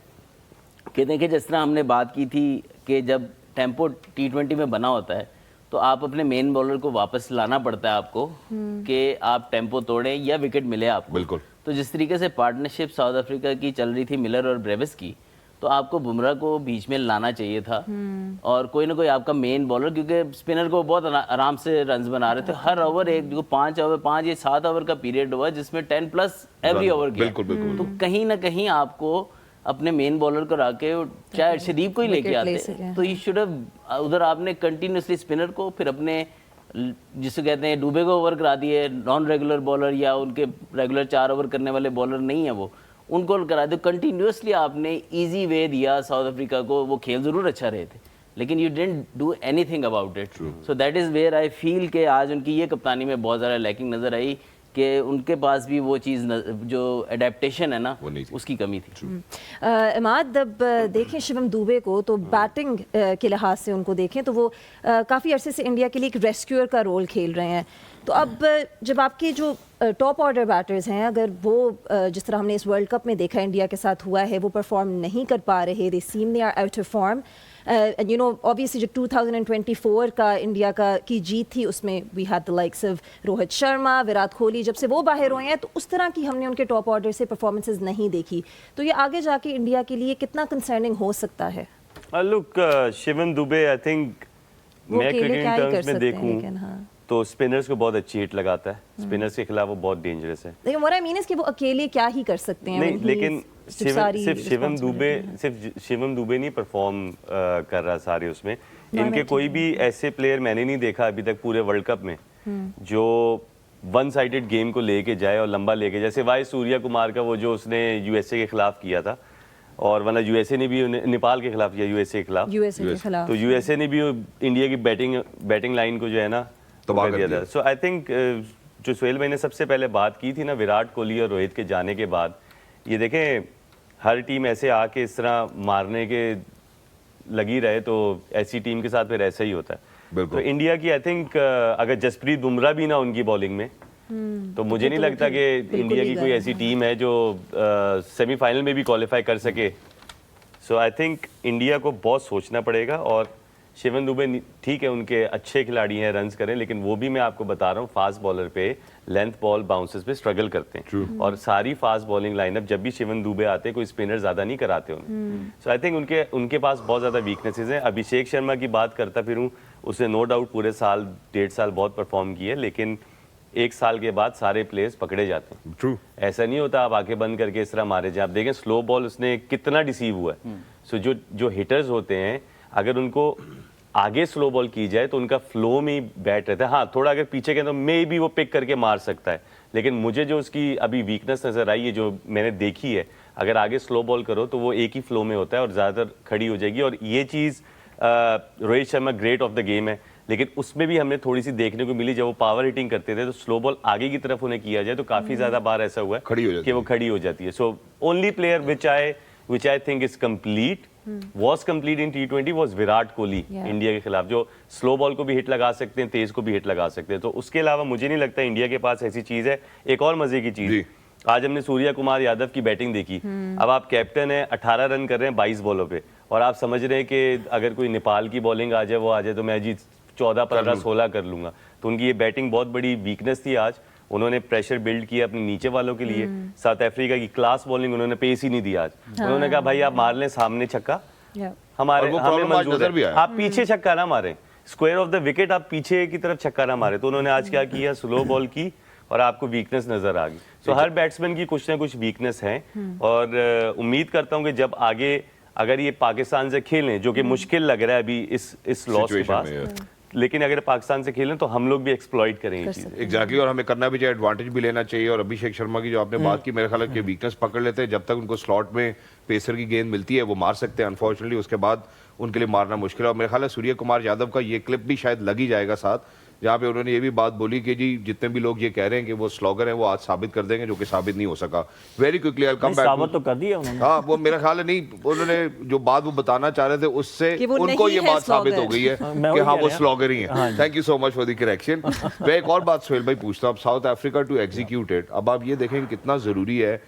कि देखिए जिस तरह हमने बात की थी कि जब टेम्पो T20 में बना होता है तो आप अपने मेन बॉलर को वापस लाना पड़ता है आपको कि आप टेम्पो तोड़ें या विकेट मिले आपको। बिल्कुल। तो जिस तरीके से पार्टनरशिप साउथ अफ्रीका की चल रही थी मिलर और ब्रेविस की, तो आपको बुमराह को बीच में लाना चाहिए था और कोई ना कोई आपका मेन बॉलर, क्योंकि स्पिनर को बहुत आराम से रन्स बना रहे थे हर ओवर। एक जो 5 या 7 ओवर का पीरियड हुआ जिसमें 10+ एवरी ओवर किया। बिल्कुल, बिल्कुल। तो कहीं ना कहीं आपको अपने मेन बॉलर को रखे, चाहे शरीफ को ही लेके आते तो ये शुड उधर आपने कंटिन्यूसली स्पिनर को, फिर अपने जिसको कहते हैं डूबे को ओवर करा दिए, नॉन रेगुलर बॉलर या उनके रेगुलर 4 ओवर करने वाले बॉलर नहीं है वो, उनको करा दो। कंटिन्यूसली आपने इजी वे दिया साउथ अफ्रीका को, वो खेल जरूर अच्छा रहे थे लेकिन you didn't do anything about it. So that is where I feel कि आज उनकी ये कप्तानी में बहुत ज़्यादा लैकिंग नज़र आई कि उनके पास भी वो चीज़ जो एडेप्टेशन है ना उसकी कमी थी। इमाद, अब देखें शिवम दुबे को तो बैटिंग के लिहाज से उनको देखें तो वो काफ़ी अरसे से इंडिया के लिए एक रेस्क्यूअर का रोल खेल रहे हैं। तो अब जब आपके जो टॉप ऑर्डर बैटर्स हैं, अगर वो जिस तरह हमने इस वर्ल्ड कप में देखा इंडिया के साथ हुआ है, वो परफॉर्म नहीं कर पा रहे, they seem they are out of form. You know obviously जो 2024 का इंडिया की जीत थी उसमें we had the likes of Rohit Sharma, Virat Kohli, जब से वो बाहर हुए हैं तो उस तरह की हमने उनके टॉप ऑर्डर से परफॉर्मेंसेज नहीं देखी। तो ये आगे जाके इंडिया के लिए कितना कंसर्निंग हो सकता है? Look Shivam Dubey, I think मैं क्रिकेट टर्म्स में देखूं तो स्पिनर्स को बहुत अच्छी हिट लगाता है, स्पिनर्स के खिलाफ वो बहुत डेंजरस है। लेकिन व्हाट आई मीन इज कि वो अकेले क्या ही कर सकते हैं? नहीं, लेकिन सिर्फ शिवम दुबे नहीं परफॉर्म कर रहा सारे उसमें। इनके कोई भी ऐसे प्लेयर मैंने नहीं देखा अभी तक पूरे वर्ल्ड कप में जो वन साइडेड गेम को लेके जाए और लंबा लेके जाए, सिवाय सूर्या कुमार का वो जो उसने यूएसए के खिलाफ किया था, और वरना यूएसए ने भी नेपाल के खिलाफ किया, यूएसए के खिलाफ। तो यूएसए ने भी इंडिया की बैटिंग लाइन को जो है ना तबाह कर दिया था। सो आई थिंक जो सोहेल भाई ने सबसे पहले बात की थी ना विराट कोहली और रोहित के जाने के बाद, ये देखें हर टीम ऐसे आके इस तरह मारने के लगी रहे तो ऐसी टीम के साथ फिर ऐसा ही होता है। तो इंडिया की आई थिंक अगर जसप्रीत बुमराह भी ना उनकी बॉलिंग में तो मुझे नहीं लगता कि इंडिया की कोई ऐसी टीम है जो सेमीफाइनल में भी क्वालिफाई कर सके। सो आई थिंक इंडिया को बहुत सोचना पड़ेगा। और शिवम दुबे ठीक है, उनके अच्छे खिलाड़ी हैं, रन्स करें, लेकिन वो भी मैं आपको बता रहा हूँ फास्ट बॉलर पे लेंथ बॉल बाउंसेस पे स्ट्रगल करते हैं। और सारी फास्ट बॉलिंग लाइनअप जब भी शिवम दुबे आते हैं कोई स्पिनर ज़्यादा नहीं कराते उन्हें। सो आई थिंक उनके पास बहुत ज़्यादा वीकनेसेस हैं। अभिषेक शर्मा की बात करता फिरूँ, उसने नो डाउट पूरे साल 1.5 साल बहुत परफॉर्म किया, लेकिन 1 साल के बाद सारे प्लेयर्स पकड़े जाते हैं। ट्रू, ऐसा नहीं होता आप आंखें बंद करके इस तरह मारे जाए। आप देखें स्लो बॉल उसने कितना डिसीव हुआ है। सो जो हिटर्स होते हैं अगर उनको आगे स्लो बॉल की जाए तो उनका फ्लो में ही बैट रहता है। हाँ, थोड़ा अगर पीछे के तो मे भी वो पिक करके मार सकता है, लेकिन मुझे जो उसकी अभी वीकनेस नजर आई है जो मैंने देखी है, अगर आगे स्लो बॉल करो तो वो एक ही फ्लो में होता है और ज़्यादातर खड़ी हो जाएगी। और ये चीज़ Rohit Sharma great of the game है, लेकिन उसमें भी हमें थोड़ी सी देखने को मिली। जब वो पावर हिटिंग करते थे तो स्लो बॉल आगे की तरफ उन्हें किया जाए तो काफ़ी ज़्यादा बार ऐसा हुआ है कि वो खड़ी हो जाती है। So only player which I think is complete, was complete in T20 was Virat Kohli India के खिलाफ, जो स्लो बॉल को भी हिट लगा सकते हैं, तेज को भी हिट लगा सकते हैं। तो उसके अलावा मुझे नहीं लगता इंडिया के पास ऐसी चीज़ है। एक और मजे की चीज़, आज हमने सूर्या कुमार यादव की बैटिंग देखी। अब आप कैप्टन है, 18 रन कर रहे हैं 22 बॉलों पे, और आप समझ रहे हैं कि अगर कोई नेपाल की बॉलिंग आ जाए, वो आ जाए तो मैं जी 14, 15, 16 कर लूंगा। तो उनकी ये बैटिंग बहुत बड़ी वीकनेस थी। आज उन्होंने प्रेशर बिल्ड किया अपने नीचे वालों के लिए। साउथ अफ्रीका की क्लास बॉलिंग उन्होंने पेस ही नहीं दिया आज। उन्होंने कहा भाई आप मार लें सामने छक्का Yeah. हमारे और वो हमें problem आज मंजूर नजर भी है आया। आप पीछे छक्का ना मारें, स्क्वायर ऑफ द विकेट आप पीछे की तरफ छक्का ना मारे, तो उन्होंने आज क्या किया, स्लो बॉल की और आपको वीकनेस नजर आ गई। तो हर बैट्समैन की कुछ ना कुछ वीकनेस है और उम्मीद करता हूँ कि जब आगे अगर ये पाकिस्तान से खेलें, जो कि मुश्किल लग रहा है अभी इस लॉस के Situation पास, में, लेकिन अगर पाकिस्तान से खेलें तो हम लोग भी एक्सप्लॉइट करेंगे ये चीज़। एग्जैक्टली और हमें करना भी चाहिए, एडवांटेज भी लेना चाहिए। और अभिषेक शर्मा की जो आपने बात की, मेरे ख्याल है कि वीकनेस पकड़ लेते हैं, जब तक उनको स्लॉट में पेसर की गेंद मिलती है वो मार सकते हैं, अनफॉर्चुनेटली उसके बाद उनके लिए मारना मुश्किल है। और मेरे ख्याल है सूर्य कुमार यादव का ये क्लिप भी शायद लग ही जाएगा साथ, जहाँ पे उन्होंने ये भी बात बोली कि जी जितने भी लोग ये कह रहे हैं कि वो स्लॉगर हैं वो आज साबित कर देंगे, जो कि साबित नहीं हो सका। वेरी क्विकली आई कम साबित बैक। तो कर दिया उन्होंने। हाँ, वो मेरा ख्याल है नहीं, उन्होंने जो बात वो बताना चाह रहे थे उससे कि वो उनको नहीं ये है बात साबित हो slogger। गई है मैं कि वही हाँ कह वो रहा। स्लॉगर ही है। Thank you so much for the correction. मैं एक और बात सोहेल भाई पूछता हूँ, South Africa to execute it, अब आप ये देखें कि कितना जरूरी है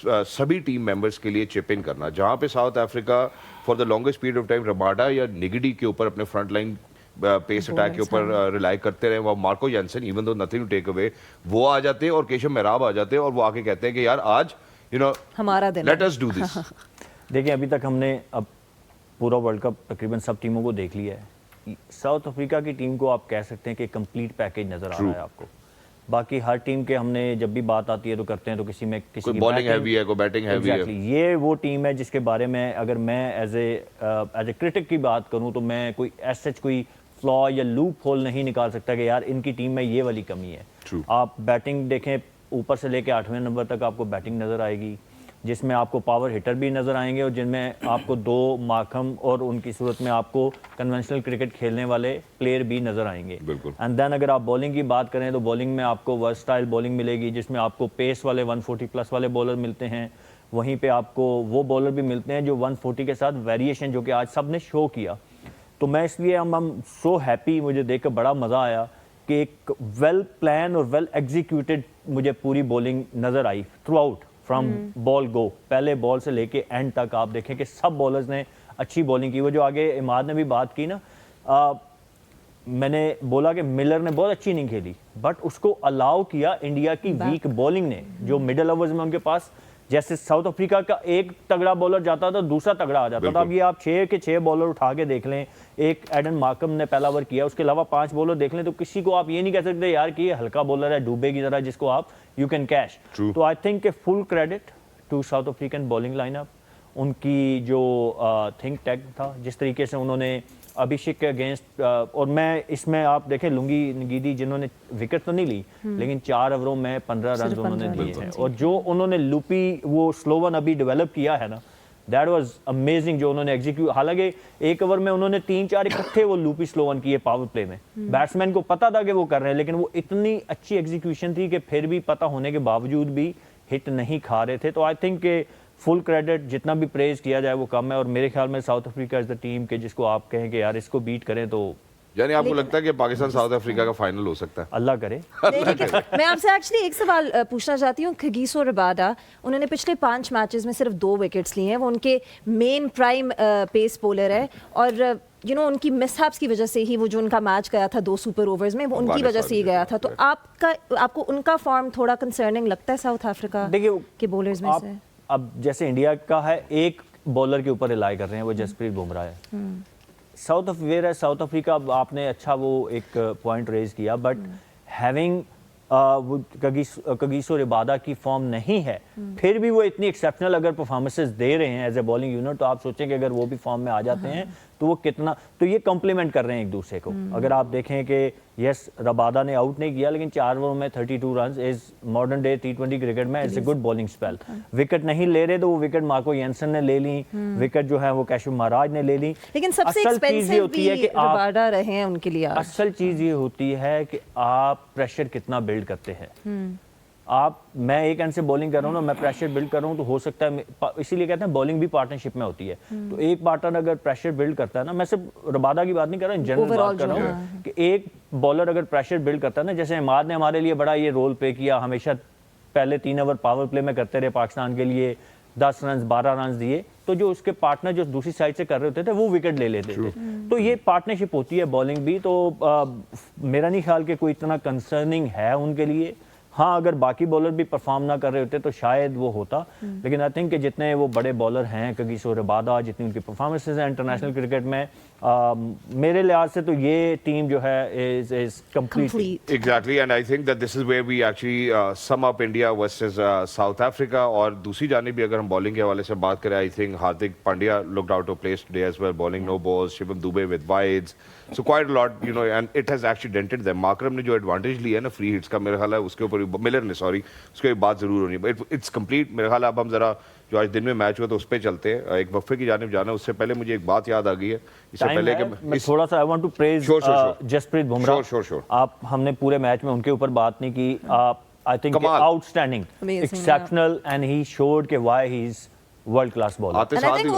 सभी टीम मेंबर्स के लिए चिप इन करना। जहाँ पे south Africa for the longest period of time Rabada या निगडी के ऊपर अपने फ्रंट लाइन पेस अटैक के ऊपर रिलाई करते रहे, वो Marco Jansen even though nothing to take away, वो आ जाते हैं और केशव मेहराब आ जाते हैं और वो आके कहते हैं कि यार आज हमारा दिन लेट है। Us do this. देखिए अभी तक हमने अब पूरा वर्ल्ड कप तकरीबन सब टीमों को देख लिया है। साउथ अफ्रीका की टीम को आप कह सकते हैं कि कंप्लीट पैकेज नजर आ रहा है आपको। बाकी हर टीम के हमने जब भी बात आती है तो करते हैं तो किसी में किसी कोई की बॉलिंग batting- हैवी है, कोई बैटिंग हैवी है। Exactly, ये वो टीम है जिसके बारे में अगर मैं एज ए क्रिटिक की बात करूं तो मैं कोई सच कोई फ्लॉ या लूप होल नहीं निकाल सकता कि यार इनकी टीम में ये वाली कमी है। True. आप बैटिंग देखें, ऊपर से लेके 8वें नंबर तक आपको बैटिंग नज़र आएगी, जिसमें आपको पावर हिटर भी नज़र आएंगे और जिनमें आपको 2 मार्कम और उनकी सूरत में आपको कन्वेंशनल क्रिकेट खेलने वाले प्लेयर भी नज़र आएंगे। बिल्कुल। एंड देन अगर आप बॉलिंग की बात करें तो बॉलिंग में आपको वर्सटाइल बॉलिंग मिलेगी, जिसमें आपको पेस वाले 140 प्लस वाले बॉलर मिलते हैं। वहीं पे आपको वो बॉलर भी मिलते हैं जो 140 के साथ वेरिएशन, जो कि आज सब ने शो किया। तो मैं इसलिए हम सो हैप्पी, मुझे देखकर बड़ा मज़ा आया कि एक वेल प्लान और वेल एग्जीक्यूटेड मुझे पूरी बॉलिंग नज़र आई थ्रू आउट फ्रॉम बॉल गो, पहले बॉल से लेके एंड तक। आप देखें कि सब बॉलर्स ने अच्छी बॉलिंग की। वो जो आगे इमाद ने भी बात की ना, मैंने बोला कि मिलर ने बहुत अच्छी इनिंग खेली, बट उसको अलाउ किया इंडिया की वीक बॉलिंग ने, जो मिडल ओवर्स में उनके पास, जैसे साउथ अफ्रीका का एक तगड़ा बॉलर जाता था दूसरा तगड़ा आ जाता था। अब ये आप 6 के 6 बॉलर उठा के देख लें, एक एडन मार्कम ने पहला ओवर किया, उसके अलावा 5 बॉलर देख लें, तो किसी को आप ये नहीं कह सकते यार कि ये हल्का बॉलर है डूबे की तरह जिसको आप यू कैन कैश। तो I think a full credit to South African bowling lineup. उनकी जो थिंक टैंक था, जिस तरीके से उन्होंने अभिषेक के अगेंस्ट, और मैं इसमें आप देखें लुंगी नगीदी जिन्होंने विकेट तो नहीं ली, लेकिन 4 ओवरों में 15 रन उन्होंने दिए हैं। और जो उन्होंने लूपी वो स्लो वन अभी डेवलप किया है ना, दैट वाज अमेजिंग जो उन्होंने एग्जीक्यूट। हालांकि एक ओवर में उन्होंने 3-4 इकट्ठे वो लूपी स्लो वन किए पावर प्ले में। बैट्समैन को पता था कि वो कर रहे हैं, लेकिन वो इतनी अच्छी एग्जीक्यूशन थी कि फिर भी पता होने के बावजूद भी हिट नहीं खा रहे थे। तो आई थिंक के फुल क्रेडिट, जितना भी प्रेज किया जाए वो कम है। और मेरे ख्याल में South Africa is the team के जिसको आप कहें कि यार इसको बीट करें तो यानी आपको लगता है कि पाकिस्तान साउथ अफ्रीका का फाइनल हो सकता है? अल्लाह करे। नहीं, लेकिन मैं आपसे एक्चुअली एक सवाल पूछना चाहती हूँ। खगीसो रबाडा, उन्होंने पिछले 5 मैचेस में सिर्फ 2 विकेट्स लिए हैं। वो उनके मेन प्राइम पेस बॉलर है और उनकी मिसहैप्स की वजह से ही वो जो उनका मैच गया था 2 सुपर ओवर्स में, वो उनकी वजह से ही गया था। तो आपको उनका फॉर्म थोड़ा कंसर्निंग लगता है साउथ अफ्रीका के बॉलर्स में से? अब जैसे इंडिया का है, एक बॉलर के ऊपर रिलाई कर रहे हैं, वो जसप्रीत बुमराह है। साउथ अफ्रीका, आपने अच्छा वो एक पॉइंट रेज किया, बट हैविंग वो कगिसो रबाडा की फॉर्म नहीं है, फिर भी वो इतनी एक्सेप्शनल अगर परफॉर्मेंसेस दे रहे हैं एज ए बॉलिंग यूनिट, तो आप सोचें कि अगर वो भी फॉर्म में आ जाते हैं तो वो कितना, तो ये कॉम्प्लीमेंट कर रहे हैं एक दूसरे को। अगर आप देखें कि यस रबाडा ने आउट नहीं किया, लेकिन 4 ओवर में 32 run is modern day T20 cricket में it's a good bowling spell. Wicket नहीं ले रहे तो वो विकेट मार्को जेनसन ने ले ली, विकेट जो है वो कैशव महाराज ने ले ली। लेकिन सबसे एक्सपेंसिव भी रबाडा रहे हैं उनके लिए। असल चीज ये होती है कि आप प्रेशर कितना बिल्ड करते हैं। मैं एक एंड से बॉलिंग कर रहा हूँ ना, मैं प्रेशर बिल्ड कर रहा हूँ, तो हो सकता है, इसीलिए कहते हैं बॉलिंग भी पार्टनरशिप में होती है। तो एक पार्टनर अगर प्रेशर बिल्ड करता है ना, मैं सिर्फ रबाडा की बात नहीं कर रहा हूँ, जनरल बात कर रहा हूँ कि एक बॉलर अगर प्रेशर बिल्ड करता है ना, जैसे इमाद ने हमारे लिए बड़ा ये रोल प्ले किया, हमेशा पहले 3 ओवर पावर प्ले में करते रहे पाकिस्तान के लिए, 10 रन 12 रन दिए, तो जो उसके पार्टनर जो दूसरी साइड से कर रहे होते थे वो विकेट ले लेते थे। तो ये पार्टनरशिप होती है बॉलिंग भी। तो मेरा नहीं ख्याल कि कोई इतना कंसर्निंग है उनके लिए। हाँ अगर बाकी बॉलर भी परफॉर्म ना कर रहे होते तो शायद वो होता, लेकिन आई थिंक कि जितने वो बड़े बॉलर हैं कगिसो रबादा, जितनी उनकी परफॉर्मेंसेज हैं इंटरनेशनल क्रिकेट में, मेरे लिहाज से तो ये टीम जो है is complete. Exactly, and I think that this is where we actually sum up India versus South Africa. और दूसरी जानिब भी अगर हम बॉलिंग के हवाले से बात करें, I think Hardik Pandya looked out of place today as well, bowling no balls, Shivam Dube with wides, so quite a lot, you know, and it has actually dented them. माकरम ने जो advantage लिया है ना free hits का, मेरा ख्याल है उसके ऊपर मिलर ने, सॉरी, उसके बात जरूर होनी है, इट्स कंप्लीट। मेरा ख्याल है अब हम जरा जो आज दिन में मैच हुआ तो उस पर चलते हैं, एक वक्फे की जानिब जाना। उससे पहले मुझे एक बात याद आ गई है, इससे पहले कि मैं थोड़ा सा I want to praise Jasprit Bumrah. Sure. आप हमने पूरे मैच में उनके ऊपर बात नहीं की, I think outstanding, exceptional, and he showed के why he is world class bowler.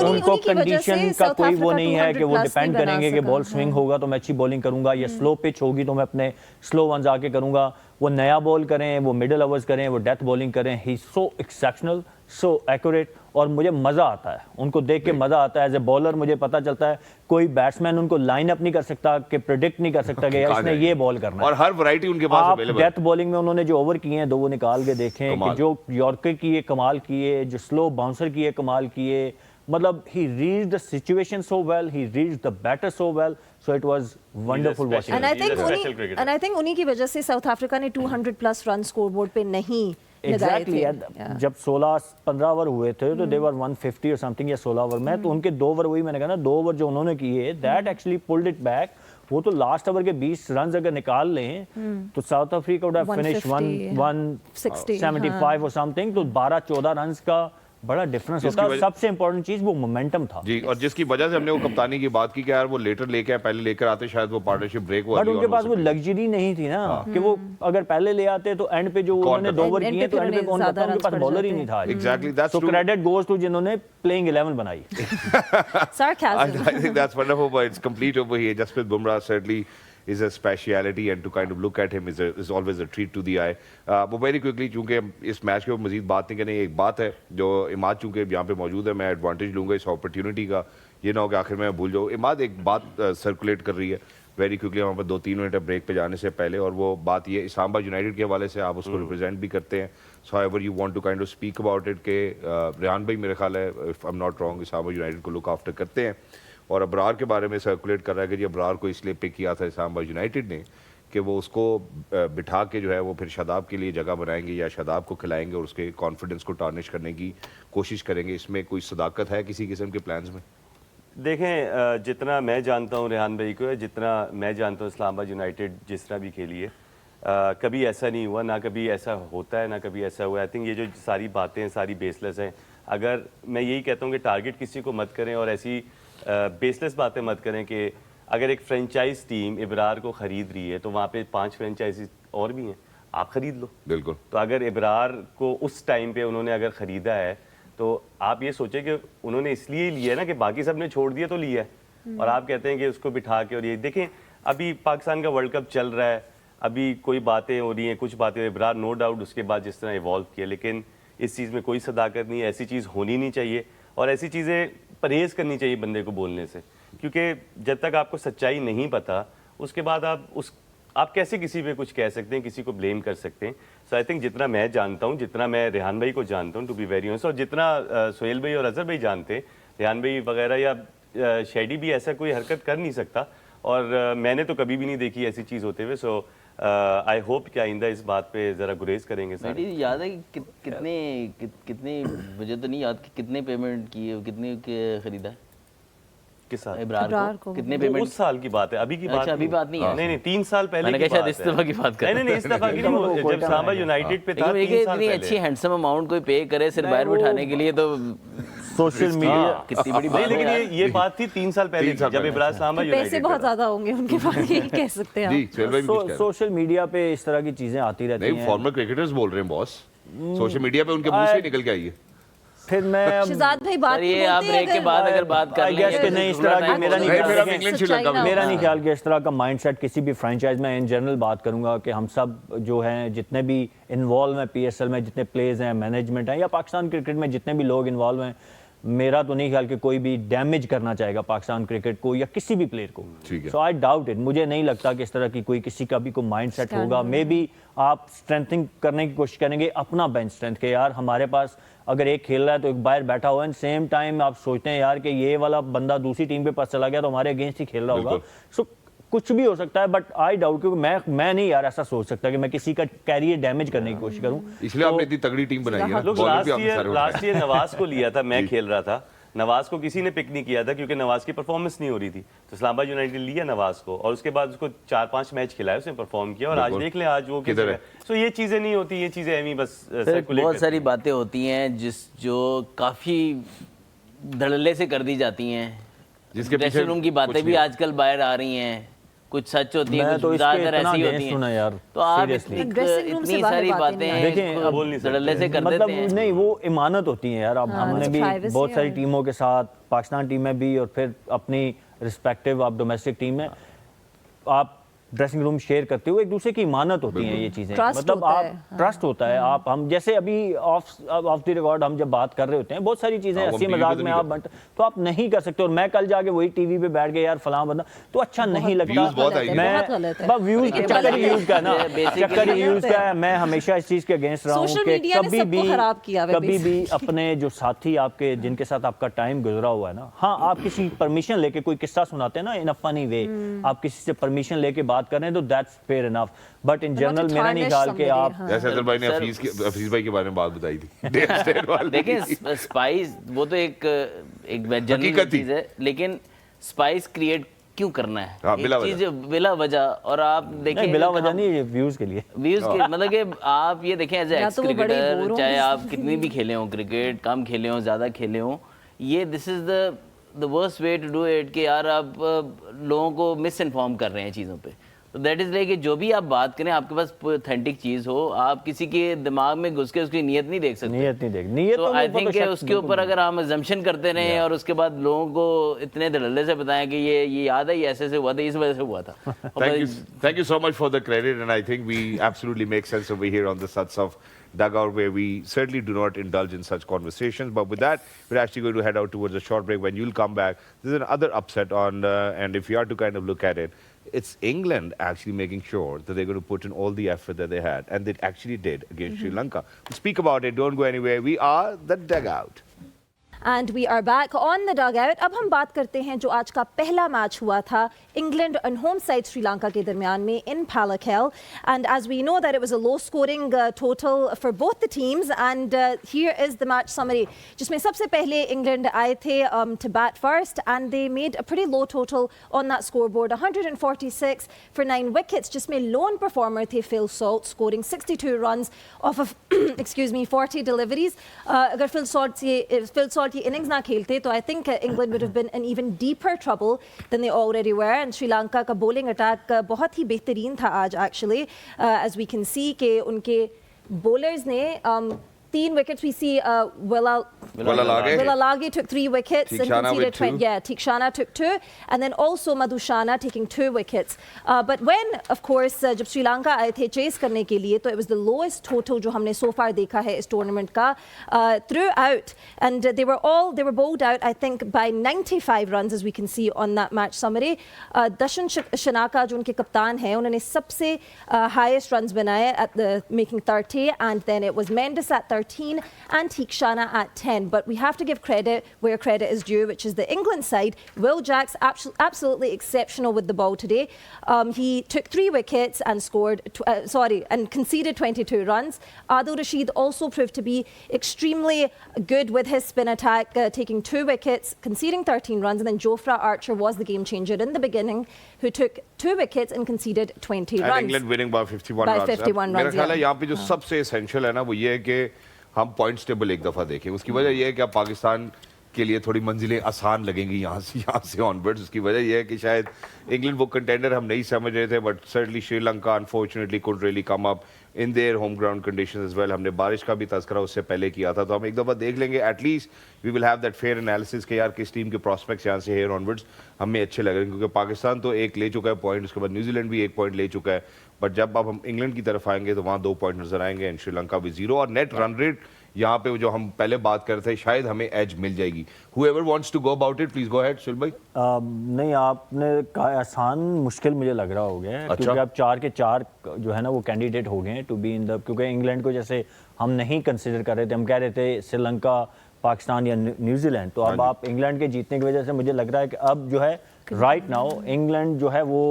उनको कंडीशन का कोई वो नहीं है कि वो डिपेंड करेंगे कि बॉल स्विंग होगा तो मैं अच्छी बॉलिंग करूंगा, या स्लो पिच होगी तो मैं अपने स्लो वंस आके करूंगा। वो नया बॉल करें, वो मिडिल ओवर्स करें, वो डेथ बॉलिंग करें, ही सो एक्सेप्शनल, सो एक्यूरेट, और मुझे मजा आता है उनको देख के, मजा आता है एज ए बॉलर। मुझे पता चलता है कोई बैट्समैन उनको लाइन अप नहीं कर सकता, कि प्रेडिक्ट नहीं कर सकता कि इसने ये बॉल करना है, और हर वैरायटी उनके पास अवेलेबल है। डेथ बॉलिंग में उन्होंने जो ओवर किए हैं दो, वो निकाल के देखें कि जो यॉर्कर किए कमाल किए, जो स्लो बाउंसर किए कमाल किए, मतलब he reached the situation so well, he reached the batter so well, so it was wonderful watching. And I think उन्हीं की वजह से साउथ अफ्रीका ने 200 प्लस रन स्कोरबोर्ड पे नहीं लगाए थे। जब 16-15 ओवर हुए थे तो दे वर 150 और समथिंग, या 16 ओवर में, तो उनके 2 ओवर, वही मैंने कहा ना, 2 ओवर जो उन्होंने किए, that actually pulled it back. वो तो लास्ट ओवर के 20 रन अगर निकाल लें तो south Africa would have finish 175 और समथिंग, तो 12-14 रन का बड़ा डिफरेंस होता है। सबसे इंपॉर्टेंट चीज वो मोमेंटम था जी, और जिसकी वजह से हमने वो कप्तानी की बात की कि यार वो लेटर लेके आए, पहले लेकर आते शायद वो पार्टनरशिप ब्रेक हुआ, बट उनके पास वो लग्जरी नहीं थी ना कि वो अगर पहले ले आते तो एंड पे जो उन्होंने 2 ओवर किए तो एंड पे कौन करता, उनके पास बॉलर ही नहीं था। Exactly, that's so credit goes to जिन्होंने प्लेइंग 11 बनाई। Sarcasm. I think that's wonderful, but it's complete over here. Jasprit Bumrah certainly is a speciality, and to kind of look at him is always a treat to the eye. वो very quickly, चूंकि इस match के ऊपर मजीद बात नहीं करनी, एक बात है जो इमाद चूंकि यहाँ पे मौजूद है, मैं एडवांटेज लूंगा इस अपॉर्चुनिटी का, ये ना हो कि आखिर में भूल जाऊँ। इमाद एक बात सर्कुलेट कर रही है वेरी क्विकली वहाँ पर 2-3 मिनट ब्रेक पे जाने से पहले, और वो बात ये इस्लामाबाद यूनाइटेड के हवाले से, आप उसको रिप्रेजेंट भी करते हैं, so however you want to kind of speak about it, के रेहान भाई मेरे ख्याल है, if I am not wrong, Islamabad United को लुक आफ्टर करते हैं, और अबरार के बारे में सर्कुलेट कर रहा है कि जी अबरार को इसलिए पिक किया था इस्लामाबाद यूनाइटेड ने कि वो उसको बिठा के जो है वो फिर शादाब के लिए जगह बनाएंगे या शादाब को खिलाएंगे और उसके कॉन्फिडेंस को टार्निश करने की कोशिश करेंगे। इसमें कोई सदाकत है किसी किस्म के प्लान्स में? देखें, जितना मैं जानता हूँ रेहान भाई को, जितना मैं जानता हूँ इस्लामाबाद यूनाइटेड जिस तरह भी खेली है, कभी ऐसा नहीं हुआ, ना कभी ऐसा होता है, ना कभी ऐसा हुआ। आई थिंक ये जो सारी बातें हैं सारी बेसलेस हैं। अगर मैं यही कहता हूँ कि टारगेट किसी को मत करें और ऐसी बेसलेस बातें मत करें कि अगर एक फ्रेंचाइज टीम इब्रार को ख़रीद रही है तो वहाँ पे 5 फ्रेंचाइजी और भी हैं, आप ख़रीद लो। बिल्कुल। तो अगर इब्रार को उस टाइम पे उन्होंने अगर ख़रीदा है तो आप ये सोचें कि उन्होंने इसलिए लिया है ना कि बाकी सब ने छोड़ दिया तो लिया है, और आप कहते हैं कि उसको बिठा के, और ये देखें अभी पाकिस्तान का वर्ल्ड कप चल रहा है, अभी कोई बातें हो रही हैं, कुछ बातें, इब्रार नो डाउट उसके बाद जिस तरह इवॉल्व किया, लेकिन इस चीज़ में कोई सदाकत नहीं है, ऐसी चीज़ होनी नहीं चाहिए, और ऐसी चीज़ें परहेज़ करनी चाहिए बंदे को बोलने से, क्योंकि जब तक आपको सच्चाई नहीं पता उसके बाद आप कैसे किसी पे कुछ कह सकते हैं, किसी को ब्लेम कर सकते हैं। सो आई थिंक जितना मैं जानता हूँ, जितना मैं रेहान भाई को जानता हूँ, टू बी वेरी ऑनेस्ट, और जितना सोहेल भाई और अजहर भाई जानते हैं, रेहान भाई वगैरह या शेडी भी ऐसा कोई हरकत कर नहीं सकता, और मैंने तो कभी भी नहीं देखी ऐसी चीज़ होते हुए। सो आई होप कि आइंदा इस बात पे ज़रा गुरेज करेंगे सारे। याद है कि कितने मुझे तो नहीं याद कि कितने पेमेंट किए, कितने खरीदा है किस साल? इब्रार को कितने पेमेंट? उस साल की बात है, अभी की बात। अच्छा, अभी बात नहीं है। नहीं 3 साल पहले की बात है। इस दफा की बात कर नहीं इस दफा की नहीं, जब इस्लामाबाद यूनाइटेड पे था 3 साल पहले। इतनी अच्छी हैंडसम अमाउंट कोई पे करे सिर्फ बाहर बिठाने के लिए, तो सोशल मीडिया कितनी बड़ी बात है। लेकिन ये बात थी 3 साल पहले जब इब्रार इस्लामाबाद यूनाइटेड, पैसे बहुत ज्यादा होंगे उनके पास, ये कह सकते हैं। सोशल मीडिया पे इस तरह की चीजें आती रहती हैं। नहीं, फॉर्मर क्रिकेटर्स बोल रहे हैं बॉस, सोशल मीडिया पे उनके मुंह से निकल के आई है। फिर मैं शहजाद भाई बात ये आप ब्रेक के बाद अगर बात कर लेंगे कि नहीं, इस तरह की मेरा नहीं ख्याल कि इस तरह का माइंडसेट किसी भी फ्रेंचाइज में, इन जनरल बात करूंगा कि हम सब जो हैं जितने भी इन्वॉल्व हैं पीएसएल में, जितने प्लेयर्स हैं, मैनेजमेंट हैं, या पाकिस्तान क्रिकेट में जितने भी लोग इन्वॉल्व हैं, मेरा तो नहीं ख्याल कि कोई भी डैमेज करना चाहेगा पाकिस्तान क्रिकेट को या किसी भी प्लेयर को। ठीक है। सो आई डाउट इट, मुझे नहीं लगता कि इस तरह की कोई किसी का भी कोई माइंड सेट होगा। मे बी आप स्ट्रेंथिंग करने की कोशिश करेंगे अपना बेंच स्ट्रेंथ के, यार हमारे पास अगर एक खेल रहा है तो एक बाहर बैठा हुआ है, सेम टाइम आप सोचते हैं यार कि ये वाला बंदा दूसरी टीम पे पास चला गया तो हमारे अगेंस्ट ही खेल रहा होगा। सो कुछ भी हो सकता है, बट आई डाउट, क्योंकि मैं नहीं यार ऐसा सोच सकता कि मैं किसी का कैरियर डैमेज करने की कोशिश करूं। इसलिए आपने इतनी तगड़ी टीम बनाई है ना, लोग बॉलर भी आपने सारे उठाए। लास्ट ईयर नवाज को लिया था, मैं खेल रहा था, नवाज को किसी ने पिक नहीं किया था क्योंकि नवाज की परफॉर्मेंस नहीं हो रही थी, तो इस्लामाबाद यूनाइटेड ने लिया नवाज को और उसके बाद उसको 4-5 मैच खिलाए, उसने परफॉर्म किया और आज देख ले आज वो किधर है। सो ये चीजें नहीं होती, ये चीजें एमी बस फिर सर्कुलेट बहुत सारी बातें होती हैं जो काफ़ी धड़ल्ले से कर दी जाती हैं। जिसके पीछे ड्रेसिंग रूम की बातें कुछ भी नहीं। आजकल बाहर आ रही हैं, कुछ सच होती है, मैं कुछ तो इसके ज़्यादातर इतना ऐसी होती against हूं ना हैं। यार, तो आप seriously। Dressing room से इतनी बाहर सारी बातें बातें नहीं देखें, हैं, अब बोल नहीं सकते। धड़ल्ले से कर मतलब देते हैं। नहीं, वो इमानत होती है यार। अब हमने it's भी privacy बहुत सारी और- टीमों के साथ, पाकिस्तान टीम में भी और फिर अपनी रिस्पेक्टिव आप डोमेस्टिक टीम में आप ड्रेसिंग रूम शेयर करते हो, एक दूसरे की इमानत होती हैं ये चीजें। Trust मतलब होता आप है, ट्रस्ट होता है। आप हम जैसे अभी ऑफ द रिकॉर्ड हम जब बात कर रहे होते हैं, बहुत सारी चीजें हाँ, वो हंसी हम मजाक TV पे में तो आप नहीं बंट तो आप नहीं कर सकते। और मैं कल जाके वही टीवी पे बैठ गया यार फलां बंदा, तो अच्छा नहीं लगता। views बहुत आएंगे। बहुत गलत है। मैं व्यूज ये चक्कर ही गलत व्यूज का है ना, है, basically चक्कर ही व्यूज गलत का है। है। मैं हमेशा इस चीज के अगेंस्ट रहा हूँ Social कि media ने कभी सबको खराब किया हुआ है कभी भी अपने जो साथी आपके जिनके साथ आपका टाइम गुजरा हुआ है ना, हाँ आप किसी परमिशन लेके कोई किस्सा सुनाते हैं ना इन अ फनी वे, आप किसी से परमिशन लेके बात कर रहे हैं तो that's fair enough, but in general to मेरा नहीं tarnish ख्याल कि somebody, आप हाँ। जैसे अदल भाई ने सर- हफीज भाई के बारे में बात बताई थी डेव स्टेन वाली। देखें स्पाइस वो तो एक जनरल हकीकत थी। चीज़ है, लेकिन स्पाइस क्रिएट क्यों करना है? हाँ, एक बिला वजह। चीज़ बिला वजह। और आप देखें नहीं बिला वजह नहीं, ये व्यूज के लिए। व्यूज के मतलब कि आप ये देखें एज या एक्स तो वो बड़े क्रिकेटर, बोर चाहे हों। आप कितनी भी खेले हों क्रिकेट, कम खेले हों ज़्यादा खेले हों, ये this is the worst way to do it कि यार आप लोगों को मिस इन्फॉर्म कर रहे हैं चीज़ों पे। तो दैट इज़ लाइक कि जो भी आप बात करें आपके पास ऑथेंटिक चीज़ हो, आप किसी के दिमाग में घुस के उसकी नीयत नहीं देख सकते। नीयत नहीं देख, नीयत तो तो आई ऊपर थिंक तो शक उसके ऊपर बिल्कुल अगर हम अजम्पशन करते रहें और उसके बाद लोगों को इतने धड़ल्ले से बताएं कि ये याद है, ये ऐसे से हुआ था, इस वजह से हुआ था। Thank you so much for the credit, and I think we absolutely make sense over here on the Sats of Dugout, where we certainly do not indulge in such conversations. But with that, we're actually going to head out towards a short break. When you'll come back, there's another upset on, and if you are to kind of look at it, it's England actually making sure that they're going to put in all the effort that they had, and they actually did against Sri Lanka. We'll speak about it. Don't go anywhere. We are the Dugout. And we are back on the dugout. अब हम बात करते हैं जो आज का पहला match हुआ था England and home side Sri Lanka के दरमियान में इन Palakkale. And as we know that it was a low scoring total for both the teams. And here is the match summary, जिसमें सबसे पहले इंग्लैंड आए थे to bat first, and they made a pretty low total on that scoreboard, 146 for 9 wickets, जिसमें lone performer थे Phil Salt, scoring 62 runs off of excuse me 40 deliveries. अगर Phil Salt की innings ना खेलते तो I think England would have been in even deeper trouble than they already were. And Sri Lanka का bowling attack बहुत ही बेहतरीन था आज actually, as we can see कि उनके bowlers ने 3 wickets. We see Willalage took 3 wickets and Theekshana conceded with 2. Yeah, Theekshana took 2, and then also Madhushana taking 2 wickets. But when, of course, जब श्रीलंका आए थे chase करने के लिए, तो it was the lowest total जो हमने so far देखा है इस tournament का throughout, and they were bowled out I think by 95 runs, as we can see on that match summary. Dashan Shanaka जो उनके कप्तान हैं, उन्होंने सबसे highest runs बनाए at the making 30, and then it was Mendes at 13 and Theekshana at 10. But we have to give credit where credit is due, which is the England side. Will Jacks absolutely exceptional with the ball today. He took 3 wickets and and conceded 22 runs. Adil Rashid also proved to be extremely good with his spin attack, taking 2 wickets, conceding 13 runs, and then Jofra Archer was the game changer in the beginning, who took 2 wickets and conceded 20 And runs. England winning by 51 By runs. 51 मेरा runs, ख्याल है yeah. यहाँ पे जो सबसे essential है ना वो ये है कि हम पॉइंट्स टेबल एक दफ़ा देखें। उसकी वजह ये है कि अब पाकिस्तान के लिए थोड़ी मंजिलें आसान लगेंगी यहाँ से ऑनवर्ड्स। उसकी वजह ये है कि शायद इंग्लैंड वो कंटेंडर हम नहीं समझ रहे थे, but certainly Sri Lanka unfortunately could really come up in their home ground conditions as well. हमने बारिश का भी तस्करा उससे पहले किया था, तो हम एक दफ़ा देख लेंगे। At least we will have that fair analysis कि यार किस टीम के प्रॉस्पेक्ट्स यहाँ से हेयर ऑनवर्ड्स हमें अच्छे लग रहे हैं, क्योंकि पाकिस्तान तो 1 ले चुका है पॉइंट, उसके बाद न्यूजीलैंड भी 1 पॉइंट ले चुका है, बट जब अब हम इंग्लैंड की तरफ आएंगे तो वहाँ 2 पॉइंट नजर आएंगे एंड श्रीलंका भी 0। और नेट रन रेट यहाँ पे जो हम पहले बात कर रहे थे, शायद हमें एज मिल जाएगी. Whoever wants to go about it, please go ahead, सुल भाई. नहीं, आपने कहा आसान मुश्किल मुझे लग रहा हो गया है, अच्छा? क्योंकि अब 4 के 4 जो है ना वो कैंडिडेट हो गए हैं टू बी इन द, क्योंकि इंग्लैंड को जैसे हम नहीं कंसिडर कर रहे थे, हम कह रहे थे श्रीलंका, पाकिस्तान या न्यूजीलैंड, तो अब आप इंग्लैंड के जीतने की वजह से मुझे लग रहा है कि अब जो है राइट नाउ इंग्लैंड जो है वो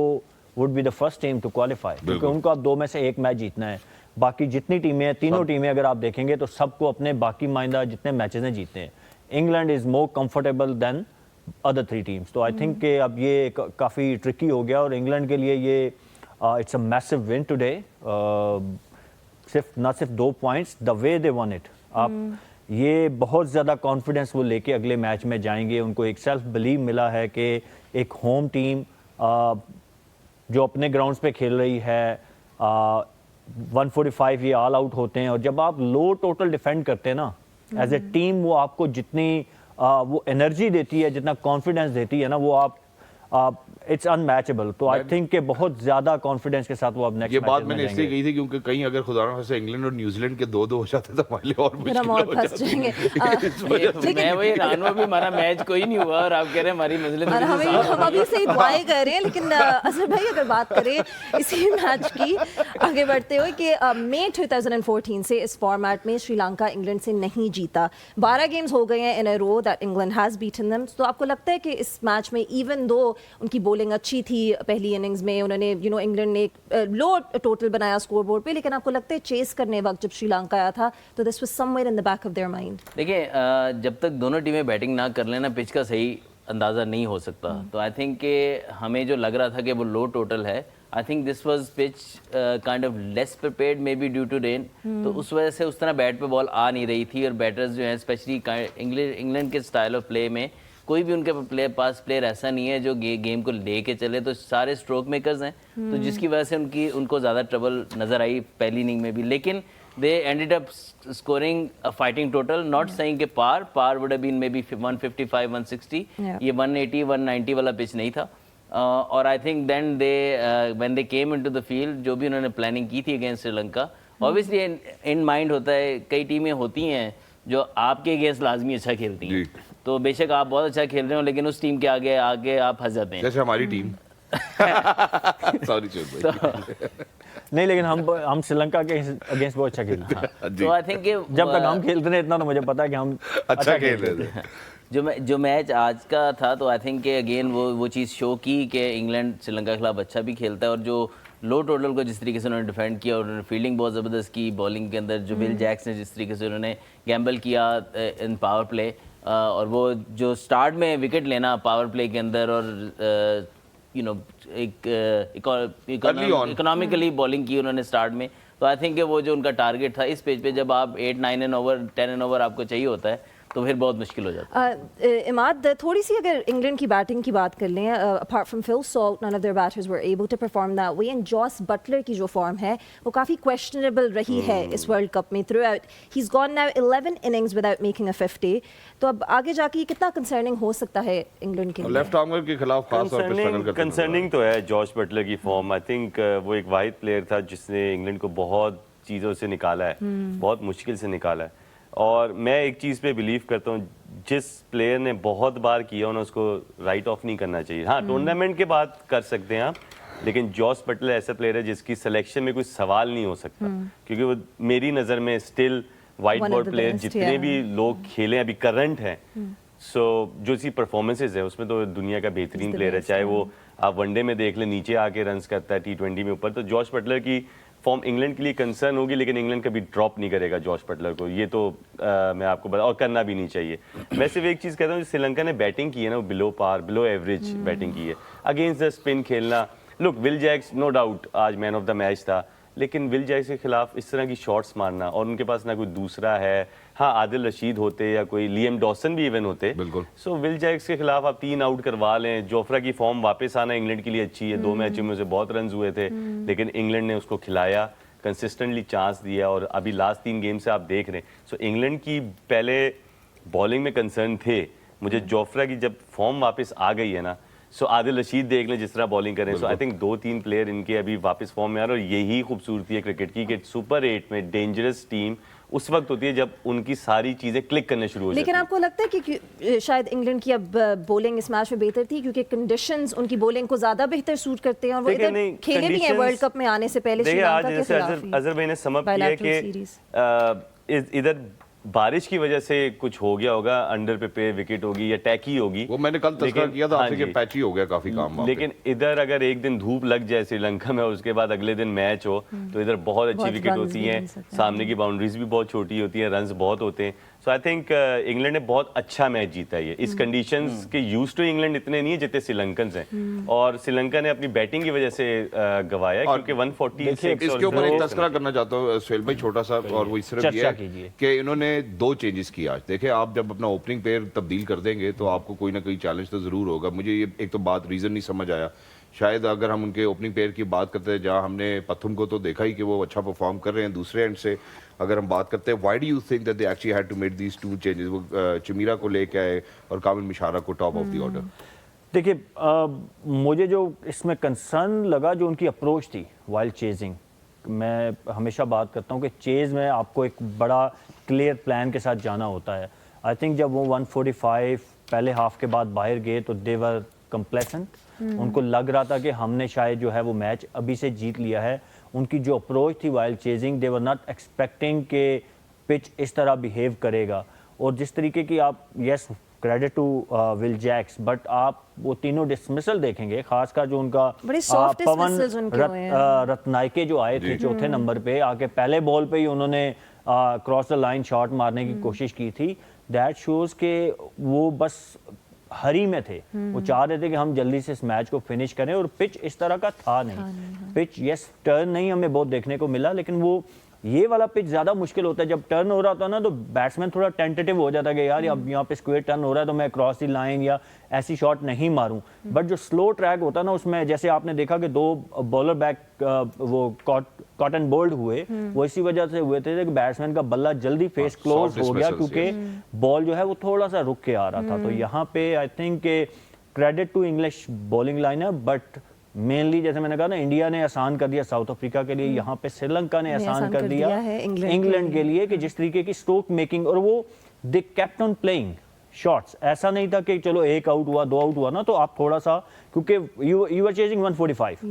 would be the first team to qualify, क्योंकि उनको अब 2 में से 1 मैच जीतना है. बाकी जितनी टीमें हैं, तीनों टीमें अगर आप देखेंगे तो सबको अपने बाकी माइंदा जितने मैचेस हैं जीतने हैं. England is more comfortable than other 3 teams, तो आई थिंक कि अब ये काफ़ी ट्रिकी हो गया और इंग्लैंड के लिए ये it's a massive win today. ना सिर्फ 2 points, the way they one it, आप ये बहुत ज़्यादा कॉन्फिडेंस वो लेके अगले मैच में जाएंगे. उनको एक सेल्फ बिलीव मिला है कि एक होम टीम जो अपने ग्राउंड्स पे खेल रही है, 145 ये ऑल आउट होते हैं, और जब आप लो टोटल डिफेंड करते हैं ना एज ए टीम, वो आपको जितनी वो एनर्जी देती है, जितना कॉन्फिडेंस देती है ना, वो आप इट्स अनमैचेबल. तो आई थिंक कि बहुत ज्यादा कॉन्फिडेंस के साथ वो अब नेक्स्ट ये बात मैंने इसलिए कही थी क्योंकि कहीं अगर खुदा ना से इंग्लैंड और न्यूजीलैंड के 2-2 हो जाते तो हमारे लिए और मुश्किल हो जाती. मैं वही हैरान हूं, भी हमारा मैच कोई नहीं हुआ और आप कह रहे हैं हमारी मंजिलें और हम अभी से ही दुआएं कर रहे हैं. लेकिन असर भाई अगर बात करें इसी मैच की आगे बढ़ते हुए कि मई 2014 से इस फॉर्मेट में श्रीलंका इंग्लैंड से नहीं जीता. 12 गेम्स हो गए हैं in a row that England has beaten them. तो आपको लगता है कि इस मैच में इवन दो उनकी बॉलिंग अच्छी थी पहली इनिंग्स में, उन्होंने इंग्लैंड ने लो टोटल बनाया स्कोर बोर्ड पे, लेकिन आपको लगता है चेस करने वक्त जब श्रीलंका आया था तो this was somewhere in the back of their mind? देखिए, जब तक दोनों टीमें बैटिंग ना कर लेना पिच का सही अंदाज़ा नहीं हो सकता. तो आई थिंक कि हमें जो लग रहा था कि वो लो टोटल है, I think this was pitch kind of less prepared maybe due to rain. तो उस वजह से उस तरह बैट पे बॉल आ नहीं रही थी और बैटर्स जो हैं स्पेशली इंग्लैंड के स्टाइल ऑफ प्ले में कोई भी उनके पास प्लेयर ऐसा नहीं है जो गेम को लेके चले. तो सारे स्ट्रोक मेकर्स हैं, तो जिसकी वजह से उनको ज़्यादा ट्रबल नज़र आई पहली इनिंग में भी. लेकिन they ended up scoring a fighting total, not saying कि par would have been maybe 155 160. ये 180 190 वाला पिच नहीं था. और I think then when they came into the field, जो भी उन्होंने प्लानिंग की थी against Sri Lanka, obviously in mind होता है, कई टीमें होती हैं जो आपके अगेंस्ट लाजमी अच्छा खेलती हैं. तो बेशक आप बहुत अच्छा खेल रहे हो, लेकिन उस टीम के आगे आप फंस जाते हैं, जैसे हमारी टीम. सॉरी चल भाई. नहीं, लेकिन हम श्रीलंका के अगेंस्ट बहुत अच्छा खेलते हैं. तो आई थिंक जब तक हम खेलते हैं इतना तो मुझे पता है कि हम अच्छा खेल रहे थे. जो मैच आज का था, तो आई थिंक कि अगेन वो चीज़ शो की कि इंग्लैंड श्रीलंका के खिलाफ अच्छा भी खेलता है. और जो लो टोटल को जिस तरीके से उन्होंने डिफेंड किया और उन्होंने फील्डिंग बहुत ज़बरदस्त की, बॉलिंग के अंदर जो विल जैक्स ने जिस तरीके से उन्होंने गैम्बल किया इन पावर प्ले, और वो जो स्टार्ट में विकेट लेना पावर प्ले के अंदर, और एक इकोनॉमिकली बॉलिंग की उन्होंने स्टार्ट में. तो आई थिंक कि वो जो उनका टारगेट था इस पेज पे, जब आप 8-9 एन ओवर 10 एन ओवर आपको चाहिए होता है, तो फिर बहुत मुश्किल हो जाता है. इमाद, थोड़ी सी अगर इंग्लैंड की बैटिंग की बात कर लें, apart from Phil Salt none of their batters were able to perform that way, and Jos Buttler की जो फॉर्म है वो काफ़ी क्वेश्चनेबल रही है इस वर्ल्ड कप में. Through out he is gone now 11 innings without making a 50. तो अब आगे जाके ये कितना कंसर्निंग हो सकता है इंग्लैंड के लिए? लेफ्ट आर्मर के खिलाफ खास तौर पे स्ट्रगल करते हैं. कंसर्निंग तो है जॉश बटलर की फॉर्म. आई थिंक वो एक वाहिद प्लेयर था जिसने इंग्लैंड को बहुत चीज़ों से निकाला है, बहुत मुश्किल से निकाला है. और मैं एक चीज़ पे बिलीव करता हूँ, जिस प्लेयर ने बहुत बार किया उन्हें उसको राइट ऑफ नहीं करना चाहिए. हाँ, टूर्नामेंट के बाद कर सकते हैं आप, लेकिन जॉस बटलर ऐसा प्लेयर है जिसकी सिलेक्शन में कोई सवाल नहीं हो सकता, क्योंकि वो मेरी नज़र में स्टिल वाइट बॉल प्लेयर जितने भी लोग खेले अभी करंट हैं, सो जो सी परफॉर्मेंसेज है उसमें तो दुनिया का बेहतरीन प्लेयर है. चाहे वो आप वनडे में देख लें, नीचे आके रन्स करता है, T20 में ऊपर. तो जॉश बटलर की फॉर्म इंग्लैंड के लिए कंसर्न होगी, लेकिन इंग्लैंड कभी ड्रॉप नहीं करेगा जॉश बटलर को. ये तो मैं आपको बता, और करना भी नहीं चाहिए. मैं सिर्फ एक चीज़ कहता हूँ, श्रीलंका ने बैटिंग की है ना, वो below par, below average batting की है. अगेंस्ट द स्पिन खेलना, look Will Jacks no doubt आज मैन ऑफ द मैच था, लेकिन विल जैक्स के खिलाफ इस तरह की शॉट्स मारना, और उनके पास ना कोई दूसरा है. हाँ, आदिल रशीद होते या कोई लियम डॉसन भी इवन होते. बिल्कुल. सो विल जैक्स के खिलाफ आप 3 आउट करवा लें. जोफ्रा की फॉर्म वापस आना इंग्लैंड के लिए अच्छी है. 2 मैचों में उसे बहुत रन हुए थे, लेकिन इंग्लैंड ने उसको खिलाया, कंसिस्टेंटली चांस दिया, और अभी लास्ट 3 गेम से आप देख रहे हैं. सो इंग्लैंड की पहले बॉलिंग में कंसर्न थे. मुझे जोफ्रा की जब फॉर्म वापस आ गई है ना, सो आदिल रशीद देख लें जिस तरह बॉलिंग करें, सो आई थिंक 2-3 प्लेयर इनके अभी वापस फॉर्म में आ रहे हैं, और यही खूबसूरती है क्रिकेट की कि सुपर 8 में डेंजरस टीम उस वक्त होती है जब उनकी सारी चीजें क्लिक करने शुरू हो जाती लेकिन हैं। आपको लगता है कि शायद इंग्लैंड की अब बॉलिंग इस मैच में बेहतर थी क्योंकि कंडीशंस उनकी बॉलिंग को ज्यादा बेहतर सूट करते हैं और वो देखिए, इधर नहीं, खेले भी हैं वर्ल्ड कप में आने से पहले देखिए आज श्रीलंका के जैसे खिलाफ ही। अजहर भाई ने समअप किया Bilateral कि series। इधर बारिश की वजह से कुछ हो गया होगा, अंडर पे विकेट होगी या टैकी होगी, वो मैंने कल तस्करा लेकिन- किया था हाँ आपसे कि जी। पैची हो गया काफी काम वहाँ पे। लेकिन इधर अगर एक दिन धूप लग जाए श्रीलंका में और उसके बाद अगले दिन मैच हो तो इधर बहुत अच्छी बहुत विकेट runs होती भी हैं, बन सकते हैं। सामने की बाउंड्रीज भी बहुत छोटी होती हैं, रन्स बहुत होते हैं। सो आई थिंक इंग्लैंड ने बहुत अच्छा मैच जीता है ये। इस कंडीशंस के यूज्ड टू इंग्लैंड इतने नहीं है जितने श्रीलंकन हैं, और श्रीलंका ने अपनी बैटिंग की वजह से गवाया क्योंकि 146 इसके ऊपर एक तस्करा करना चाहता हूँ सुहेल भाई छोटा सा, और वो सिर्फ ये चर्चा है कीजिए। कि इन्होंने 2 चेंजेस किए आज। देखिए आप जब अपना ओपनिंग पेयर तब्दील कर देंगे तो आपको कोई ना कोई चैलेंज तो जरूर होगा। मुझे ये एक तो बात रीजन नहीं समझ आया, शायद अगर हम उनके ओपनिंग पेयर की बात करते हैं जहां हमने पथुम को तो देखा ही कि वो अच्छा परफॉर्म कर रहे हैं, दूसरे एंड से अगर हम बात करते हैं why do you think that they actually had to make these 2 changes? वो चमीरा को लेके आए और कामिल मिशारा को टॉप ऑफ द ऑर्डर। देखिए मुझे जो इसमें कंसर्न लगा जो उनकी अप्रोच थी वाइल्ड चेजिंग, मैं हमेशा बात करता हूँ कि चेज़ में आपको एक बड़ा क्लियर प्लान के साथ जाना होता है। आई थिंक जब वो 145 पहले हाफ के बाद बाहर गए तो दे वर कंप्लेसेंट, उनको लग रहा था कि हमने शायद जो है वो मैच अभी से जीत लिया है। उनकी जो अप्रोच थी wild chasing, they were not expecting कि पिच इस तरह बिहेव करेगा। और जिस तरीके की आप yes credit to Will Jacks, but आप वो तीनों डिसमिसल देखेंगे, खासकर जो उनका बड़े soft dismissals उनके हुए हैं। रत्नायके जो आए थे चौथे नंबर पे आके पहले बॉल पे ही उन्होंने क्रॉस द लाइन शॉट मारने की कोशिश की थी। दैट शोज के वो बस हरी में थे, वो चाह रहे थे कि हम जल्दी से इस मैच को फिनिश करें, और पिच इस तरह का था नहीं। पिच यस टर्न नहीं हमें बहुत देखने को मिला, लेकिन वो ये वाला पिच ज़्यादा मुश्किल होता है। जब टर्न हो रहा था ना तो बैट्समैन थोड़ा टेंटेटिव हो जाता है कि यार अब यहाँ पे स्क्वेयर टर्न हो रहा है तो मैं क्रॉस दी लाइन या ऐसी शॉट नहीं मारूं। बट जो स्लो ट्रैक होता है ना उसमें जैसे आपने देखा कि 2 बॉलर बैक वो कॉटन बोल्ड हुए, वो इसी वजह से हुए थे कि बैट्समैन का बल्ला जल्दी फेस क्लोज हो गया क्योंकि बॉल जो है वो थोड़ा सा रुक के आ रहा था। तो यहाँ पे I think credit to English bowling line है, बट मेनली जैसे मैंने कहा ना इंडिया ने आसान कर दिया साउथ अफ्रीका के लिए, यहाँ पे श्रीलंका ने आसान कर दिया है इंग्लैंड के लिए कि जिस तरीके की स्ट्रोक मेकिंग, और वो they kept on playing shots. ऐसा नहीं था कि चलो 1 आउट हुआ 2 आउट हुआ ना तो आप थोड़ा सा, क्योंकि यू आर चेजिंग 145,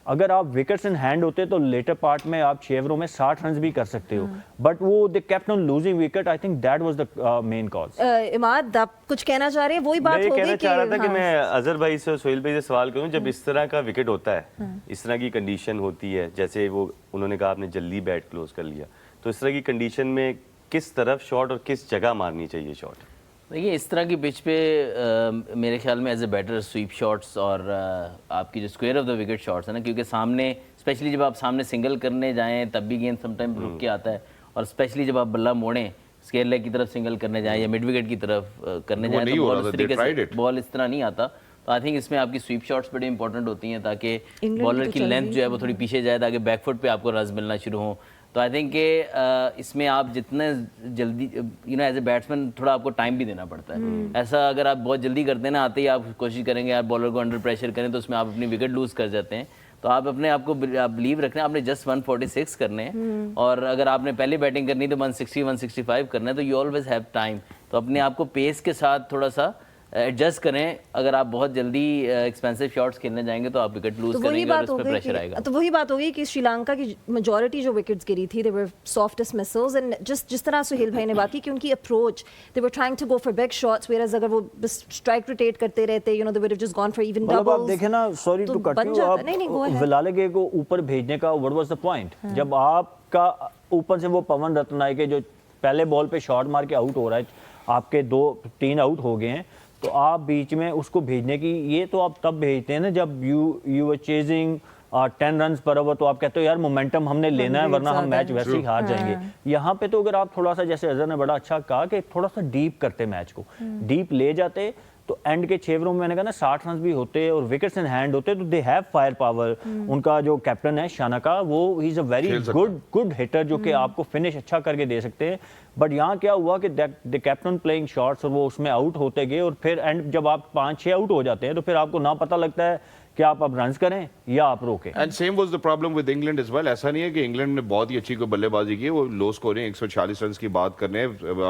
अगर आप विकेट्स इन हैंड होते तो लेटर पार्ट में आप 6 ओवरों में 60 रन भी कर सकते हो, बट वो they kept on losing wicket. I think that was the main cause. Imad आप कुछ कहना चाह रहे हैं? वही बात मैं ये हो गई कहना कि चाह रहा था कि हाँ। मैं अजहर भाई से सोहेल भाई से सवाल करूं, जब इस तरह का विकेट होता है, इस तरह की कंडीशन होती है, जैसे वो उन्होंने कहा आपने जल्दी बैट क्लोज कर लिया, तो इस तरह की कंडीशन में किस तरफ शॉट और किस जगह मारनी चाहिए शॉट? देखिए इस तरह की पिच पे मेरे ख्याल में as a batter sweep shots और आपकी जो square of the wicket shots है ना, क्योंकि सामने स्पेशली जब आप सामने सिंगल करने जाएं तब भी गेंद समटाइम रुक के आता है, और स्पेशली जब आप बल्ला मोड़ें स्केयर लेग की तरफ सिंगल करने जाएं या मिड विकेट की तरफ करने जाएं तो बॉल इस तरीके से बॉल इस तरह नहीं आता। तो आई थिंक इसमें आपकी स्वीप शॉट्स बड़ी इंपॉर्टेंट होती हैं ताकि बॉलर की लेंथ जो है वो थोड़ी पीछे जाए ताकि बैकफुट पे आपको रन्स मिलना शुरू हो। तो आई थिंक कि इसमें आप जितने जल्दी एज ए बैट्समैन थोड़ा आपको टाइम भी देना पड़ता है। ऐसा अगर आप बहुत जल्दी करते हैं ना, आते ही आप कोशिश करेंगे आप बॉलर को अंडर प्रेशर करें तो उसमें आप अपनी विकेट लूज कर जाते हैं। तो आप अपने आप को बिलीव रखना है, आपने जस्ट 146 करने हैं, और अगर आपने पहले बैटिंग करनी है तो 160 165 करना है, तो यू ऑलवेज हैव टाइम। तो अपने आप को पेस के साथ थोड़ा सा एडजस्ट करें। अगर आप बहुत जल्दी एक्सपेंसिव शॉट्स खेलने जाएंगे तो आप विकेट लूज करेंगे और उस पर प्रेशर आएगा। तो वही बात होगी कि श्रीलंका की मेजॉरिटी जो विकेट्स गिरी थी they were soft dismissals, and जिस तरह सुहेल भाई ने बात की कि उनकी approach they were trying to go for big shots, whereas अगर वो बस स्ट्राइक रोटेट करते रहते they would have just gone for even मतलब डबल्स। आप देखें ना, सॉरी टू कट यू, आप विलाले को ऊपर भेजने का व्हाट वाज द पॉइंट? जब आपका ऊपर से वो पवन रत्नायके जो पहले बॉल पे शॉट मार के आउट हो रहा है, आपके 2-3 आउट हो गए हैं, तो आप बीच में उसको भेजने की, ये तो आप तब भेजते हैं ना जब यू आर चेजिंग 10 रन पर ओवर, तो आप कहते हो यार मोमेंटम हमने लेना है वरना हम मैच वैसे ही हार जाएंगे। यहाँ पे तो अगर आप थोड़ा सा, जैसे अजहर ने बड़ा अच्छा कहा कि थोड़ा सा डीप करते मैच को, डीप ले जाते तो एंड के 6 ओवरों में मैंने कहा ना 60 रन भी होते और विकेट्स इन हैंड होते तो दे हैव फायर पावर। उनका जो कैप्टन है शानका, वो ही इज अ वेरी खेल सकता है। गुड हिटर जो कि आपको फिनिश अच्छा करके दे सकते हैं। बट यहाँ क्या हुआ कि द कैप्टन प्लेइंग शॉट्स और वो उसमें आउट होते गए और फिर एंड जब आप 5-6 आउट हो जाते हैं तो फिर आपको ना पता लगता है कि आप अब रन्स करें या आप रोकें। And same was the problem with England as well. ऐसा नहीं है कि इंग्लैंड ने बहुत ही अच्छी कोई बल्लेबाजी की, वो लो स्कोरिंग 140 रन की बात करने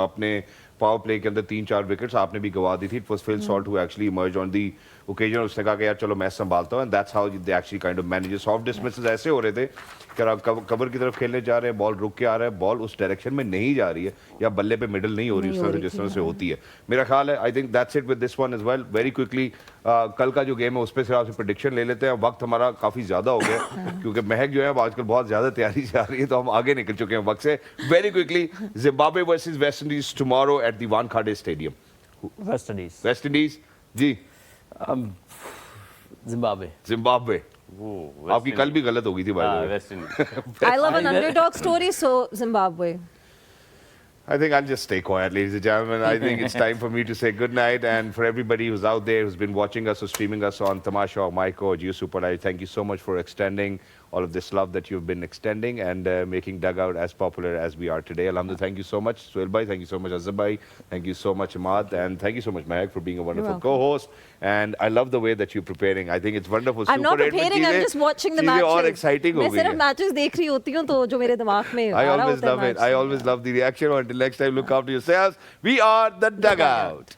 अपने पावर प्ले के अंदर 3-4 विकेट्स आपने भी गवा दी थी। It was Phil Salt who actually emerge on the occasion. उसने कहा कि यार चलो मैं संभालता हूं, and that's how they actually kind of manage. Soft dismisses ऐसे हो रहे थे कि आप कवर की तरफ खेलने जा रहे हैं, बॉल रुक के आ रहा है, बॉल उस डायरेक्शन में नहीं जा रही है या बल्ले पे मिडल नहीं हो रही उस तरह से जिस तरह से होती है। मेरा ख्याल है I think that's it with this one as well. Very quickly कल का जो गेम है उस पर सिर्फ आपसे प्रेडिक्शन ले लेते हैं। वक्त हमारा काफी ज्यादा हो गया क्योंकि महक जो है अब आजकल बहुत ज्यादा तैयारी जा रही है, तो हम आगे निकल चुके हैं वक्त से। Very quickly, Zimbabwe versus West Indies tomorrow at the Wankhede stadium. West Indies. West Indies जी, जिम्बाब्वे। जिम्बाब्वे। वो आपकी कल भी गलत हो गई थी भाई। West Indies. I love an underdog story, so Zimbabwe. I think I'll just stay quiet, ladies and gentlemen. I think it's time for me to say good night. And for everybody who's out there who's been watching us or streaming us on Tamasha or Maiko or Jio Super Live, thank you so much for extending all of this love that you've been extending and making Dugout as popular as we are today. Alhamdulillah, thank you so much, Suhail bhai. Thank you so much, Azhar bhai. Thank you so much, Ahmad. And thank you so much, Mahek, for being a wonderful welcome. co-host. And I love the way that you're preparing. I think it's wonderful. I'm not Super 8 में preparing, I'm चीजें- just watching the चीजें matches. और exciting हो मैं गई सिर्फ हैं। Matches देख रही होती हूँ तो जो मेरे दिमाग में I always love it. I always love the reaction. Until next time, look after yourselves. We are the Dugout.